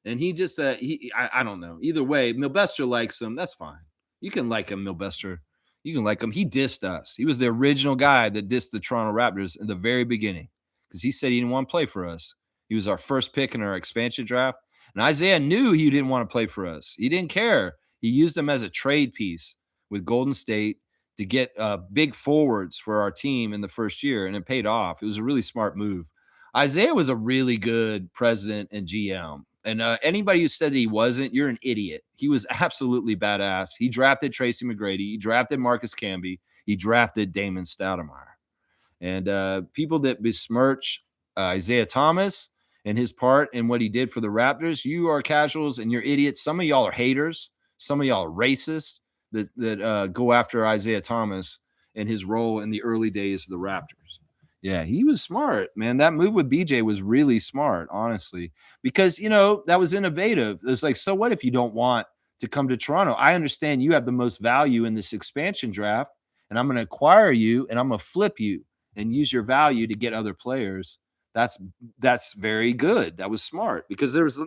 [SPEAKER 1] And he just, I don't know. Either way, Milbester likes him. That's fine. You can like him, Milbester. You can like him. He dissed us. He was the original guy that dissed the Toronto Raptors in the very beginning because he said he didn't want to play for us. He was our first pick in our expansion draft. And Isaiah knew he didn't want to play for us. He didn't care. He used them as a trade piece with Golden State to get big forwards for our team in the first year, and it paid off. It was a really smart move. Isaiah was a really good president and GM. And anybody who said that he wasn't, you're an idiot. He was absolutely badass. He drafted Tracy McGrady. He drafted Marcus Camby. He drafted Damon Stoudemire. And people that besmirch Isaiah Thomas and his part and what he did for the Raptors. You are casuals and you're idiots. Some of y'all are haters. Some of y'all are racists that go after Isaiah Thomas and his role in the early days of the Raptors. Yeah, he was smart, man. That move with BJ was really smart, honestly, because, that was innovative. It's like, so what if you don't want to come to Toronto? I understand you have the most value in this expansion draft, and I'm going to acquire you and I'm going to flip you and use your value to get other players. That's very good. That was smart because there's,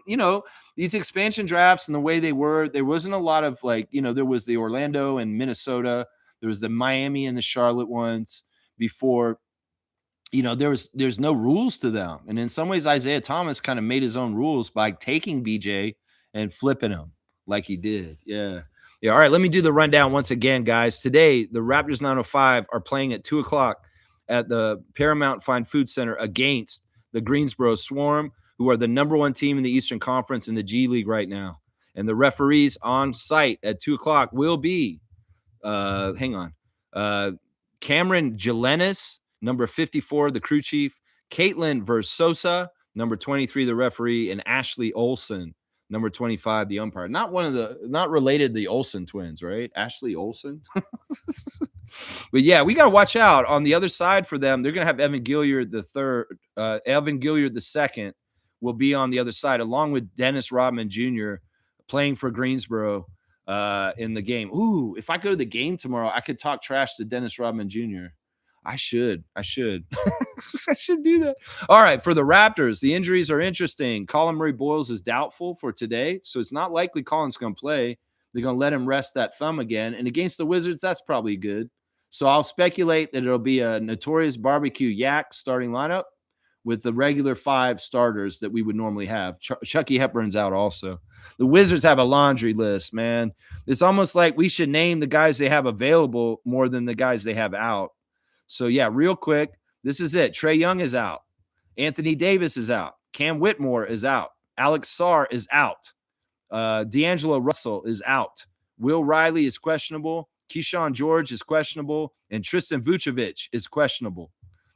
[SPEAKER 1] these expansion drafts and the way they were, there wasn't a lot of there was the Orlando and Minnesota, there was the Miami and the Charlotte ones before. There's no rules to them. And in some ways, Isaiah Thomas kind of made his own rules by taking BJ and flipping him like he did. Yeah. Yeah. All right. Let me do the rundown once again, guys. Today, the Raptors 905 are playing at 2:00 at the Paramount Fine Food Center against the Greensboro Swarm, who are the #1 team in the Eastern Conference in the G League right now. And the referees on site at 2:00 will be, Cameron Jelenis, number 54, the crew chief, Caitlin Versosa, number 23, the referee, and Ashley Olsen, number 25, the umpire. Not related to the Olsen twins, right? Ashley Olsen. But yeah, we got to watch out on the other side for them. They're going to have Evan Gilliard the third, Evan Gilliard the second will be on the other side, along with Dennis Rodman Jr. playing for Greensboro in the game. Ooh, if I go to the game tomorrow, I could talk trash to Dennis Rodman Jr. I should. I should do that. All right. For the Raptors, the injuries are interesting. Colin Murray-Boyles is doubtful for today, so it's not likely Colin's going to play. They're going to let him rest that thumb again. And against the Wizards, that's probably good. So I'll speculate that it'll be a Notorious Barbecue Yak starting lineup with the regular 5 starters that we would normally have. Chucky Hepburn's out also. The Wizards have a laundry list, man. It's almost like we should name the guys they have available more than the guys they have out. So, yeah, real quick, this is it. Trae Young is out. Anthony Davis is out. Cam Whitmore is out. Alex Sarr is out. D'Angelo Russell is out. Will Riley is questionable. Keyshawn George is questionable. And Tristan Vucevic is questionable.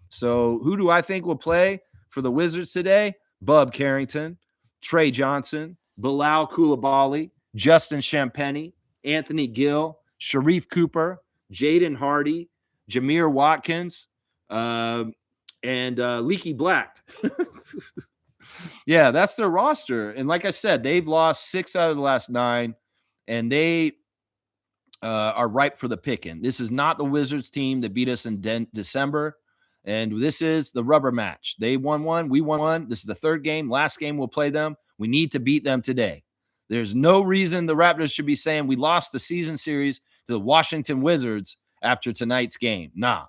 [SPEAKER 1] So who do I think will play for the Wizards today? Bub Carrington, Trey Johnson, Bilal Coulibaly, Justin Champagnie, Anthony Gill, Sharif Cooper, Jaden Hardy, Jameer Watkins, and Leaky Black. Yeah, that's their roster. And like I said, they've lost 6 out of the last 9, and they are ripe for the picking. This is not the Wizards team that beat us in December, and this is the rubber match. They won 1, we won 1. This is the 3rd game. Last game we'll play them. We need to beat them today. There's no reason the Raptors should be saying we lost the season series to the Washington Wizards after tonight's game. Nah.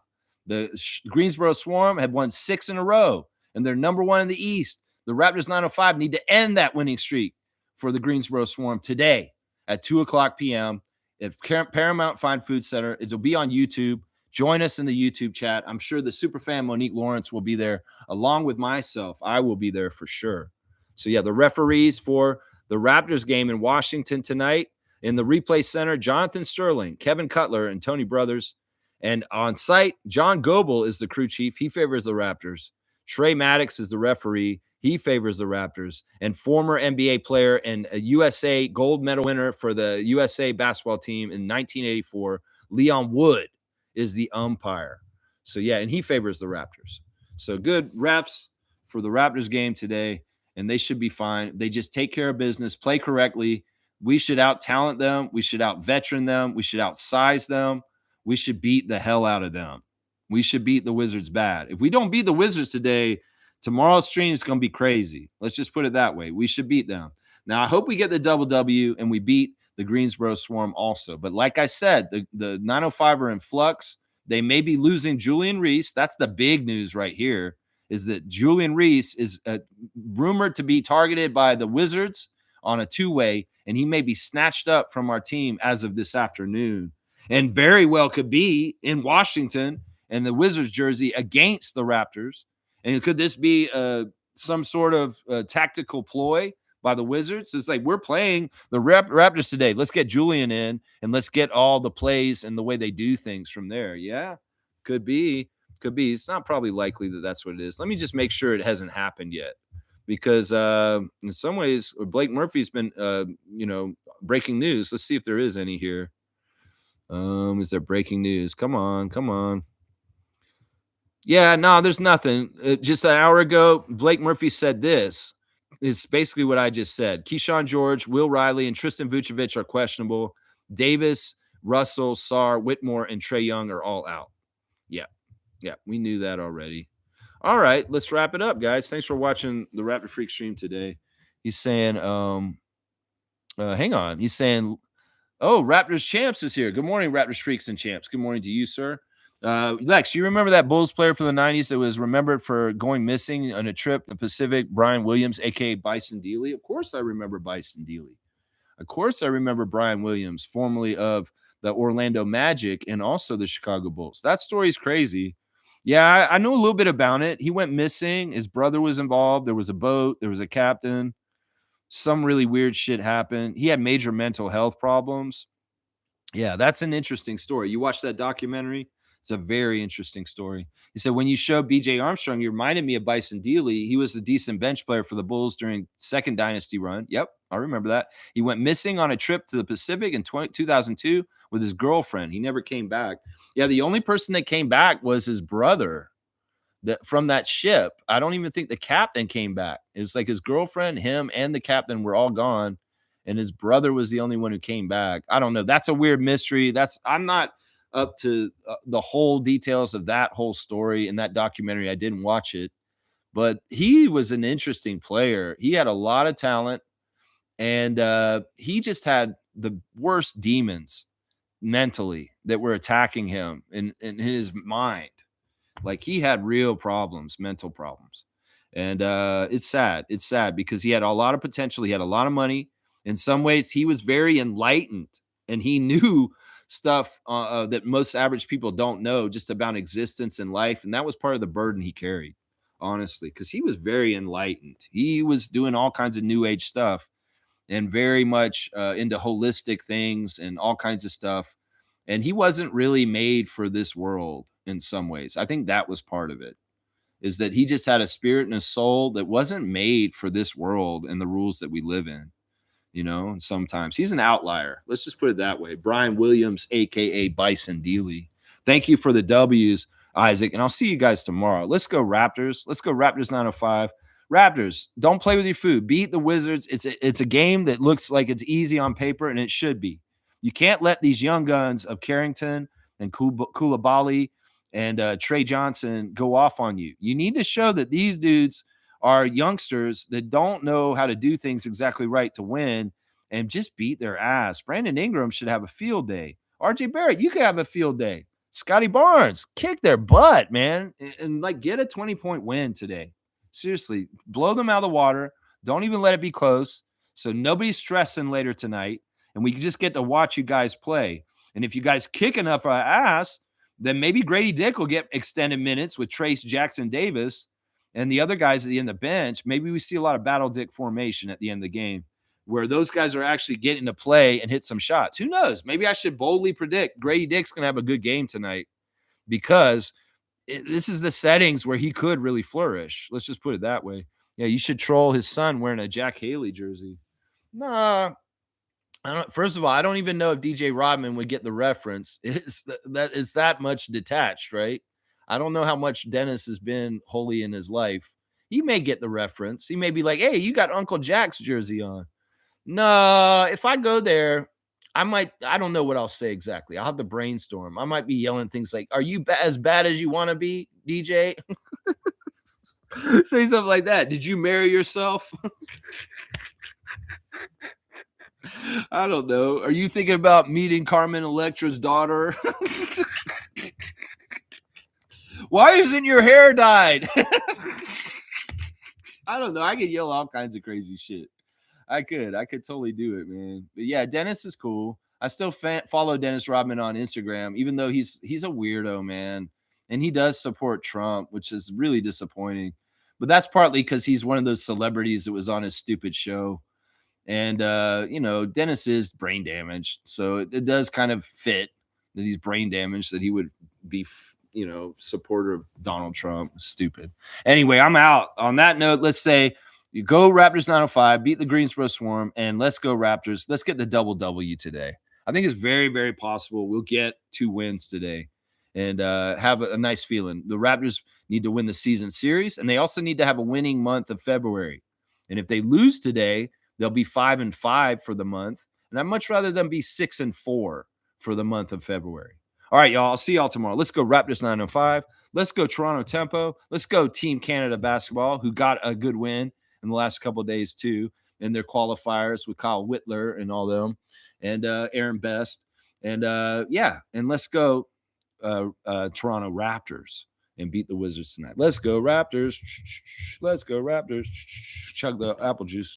[SPEAKER 1] The Greensboro Swarm have won 6 in a row, and they're #1 in the East. The Raptors 905 need to end that winning streak for the Greensboro Swarm today at 2:00 p.m. at Paramount Fine Food Center. It'll be on YouTube. Join us in the YouTube chat. I'm sure the superfan Monique Lawrence will be there along with myself. I will be there for sure. So, yeah, the referees for the Raptors game in Washington tonight in the replay center, Jonathan Sterling, Kevin Cutler, and Tony Brothers. And on site, John Goebel is the crew chief. He favors the Raptors. Trey Maddox is the referee. He favors the Raptors. And former NBA player and a USA gold medal winner for the USA basketball team in 1984, Leon Wood, is the umpire. So, yeah, and he favors the Raptors. So, good refs for the Raptors game today, and they should be fine. They just take care of business, play correctly. We should out-talent them. We should out-veteran them. We should out-size them. We should beat the hell out of them. We should beat the Wizards bad. If we don't beat the Wizards today, tomorrow's stream is going to be crazy. Let's just put it that way. We should beat them. Now, I hope we get the double W and we beat the Greensboro Swarm also. But like I said, the 905 are in flux. They may be losing Julian Reese. That's the big news right here, is that Julian Reese is rumored to be targeted by the Wizards on a 2-way, and he may be snatched up from our team as of this afternoon. And very well could be in Washington and the Wizards jersey against the Raptors. And could this be some sort of tactical ploy by the Wizards? It's like, we're playing the Raptors today. Let's get Julian in and let's get all the plays and the way they do things from there. Yeah, could be. Could be. It's not probably likely that that's what it is. Let me just make sure it hasn't happened yet. because in some ways Blake Murphy's been breaking news. Let's see if there is any here. Is there breaking news? Come on, come on. Yeah, no, there's nothing. Just an hour ago, Blake Murphy said this. It's basically what I just said. Keyshawn George, Will Riley, and Tristan Vucevic are questionable. Davis, Russell, Sarr, Whitmore, and Trae Young are all out. Yeah, yeah, we knew that already. All right, let's wrap it up, guys. Thanks for watching the Raptor Freak stream today. He's saying, hang on. He's saying, oh, Raptors Champs is here. Good morning, Raptors Freaks and Champs. Good morning to you, sir. Lex, you remember that Bulls player from the 90s that was remembered for going missing on a trip to the Pacific, Brian Williams, a.k.a. Bison Dealey? Of course I remember Bison Dealey. Of course I remember Brian Williams, formerly of the Orlando Magic and also the Chicago Bulls. That story's crazy. Yeah, I know a little bit about it. He went missing. His brother was involved. There was a boat. There was a captain. Some really weird shit happened. He had major mental health problems. Yeah, that's an interesting story. You watched that documentary? It's a very interesting story. He said, when you showed BJ Armstrong, you reminded me of Bison Dealey. He was a decent bench player for the Bulls during second dynasty run. Yep, I remember that. He went missing on a trip to the Pacific in 2002 with his girlfriend. He never came back. Yeah, the only person that came back was his brother from that ship. I don't even think the captain came back. It was like his girlfriend, him, and the captain were all gone, and his brother was the only one who came back. I don't know. That's a weird mystery. I'm not up to the whole details of that whole story in that documentary. I didn't watch it, but he was an interesting player. He had a lot of talent, and he just had the worst demons mentally that were attacking him in his mind. Like, he had real problems, mental problems. And it's sad. It's sad because he had a lot of potential. He had a lot of money. In some ways, he was very enlightened, and he knew stuff that most average people don't know just about existence and life. And that was part of the burden he carried, honestly, because he was very enlightened. He was doing all kinds of new age stuff and very much into holistic things and all kinds of stuff. And he wasn't really made for this world in some ways. I think that was part of it, is that he just had a spirit and a soul that wasn't made for this world and the rules that we live in, and sometimes he's an outlier. Let's just put it that way. Brian Williams, a.k.a. Bison Dealey. Thank you for the W's, Isaac, and I'll see you guys tomorrow. Let's go Raptors. Let's go Raptors 905. Raptors, don't play with your food. Beat the Wizards. It's a game that looks like it's easy on paper, and it should be. You can't let these young guns of Carrington and Koulibaly and Trey Johnson go off on you. You need to show that these dudes are youngsters that don't know how to do things exactly right to win, and just beat their ass. Brandon Ingram should have a field day. RJ Barrett, you could have a field day. Scotty Barnes, kick their butt, man, and like get a 20-point win today. Seriously, blow them out of the water. Don't even let it be close. So nobody's stressing later tonight, and we just get to watch you guys play. And if you guys kick enough ass, then maybe Grady Dick will get extended minutes with Trace Jackson Davis and the other guys at the end of the bench. Maybe we see a lot of battle Dick formation at the end of the game where those guys are actually getting to play and hit some shots. Who knows? Maybe I should boldly predict Grady Dick's going to have a good game tonight because this is the settings where he could really flourish. Let's just put it that way. Yeah, you should troll his son wearing a Jack Haley jersey. Nah, first of all, I don't even know if DJ Rodman would get the reference. It's that much detached, right? I don't know how much Dennis has been holy in his life. He may get the reference. He may be like, hey, you got Uncle Jack's jersey on. No, if I go there, I don't know what I'll say exactly. I'll have to brainstorm. I might be yelling things like, are you as bad as you want to be, DJ? Say something like that. Did you marry yourself? I don't know. Are you thinking about meeting Carmen Electra's daughter? Why isn't your hair dyed? I don't know. I could yell all kinds of crazy shit. I could totally do it, man. But yeah, Dennis is cool. I still follow Dennis Rodman on Instagram, even though he's a weirdo, man. And he does support Trump, which is really disappointing. But that's partly because he's one of those celebrities that was on his stupid show. And, Dennis is brain damaged. So it does kind of fit that he's brain damaged, that he would be, supporter of Donald Trump. Stupid. Anyway, I'm out. On that note, let's say You go Raptors 905, beat the Greensboro Swarm, and let's go Raptors. Let's get the double W today. I think it's very, very possible we'll get 2 wins today and have a nice feeling. The Raptors need to win the season series, and they also need to have a winning month of February. And if they lose today, they'll be 5-5 for the month. And I'd much rather them be 6-4 for the month of February. All right, y'all. I'll see y'all tomorrow. Let's go Raptors 905. Let's go Toronto Tempo. Let's go Team Canada basketball, who got a good win in the last couple of days too, in their qualifiers with Kyle Whittler and all them, and Aaron Best, and yeah, and let's go Toronto Raptors and beat the Wizards tonight. Let's go Raptors. Let's go Raptors. Chug the apple juice.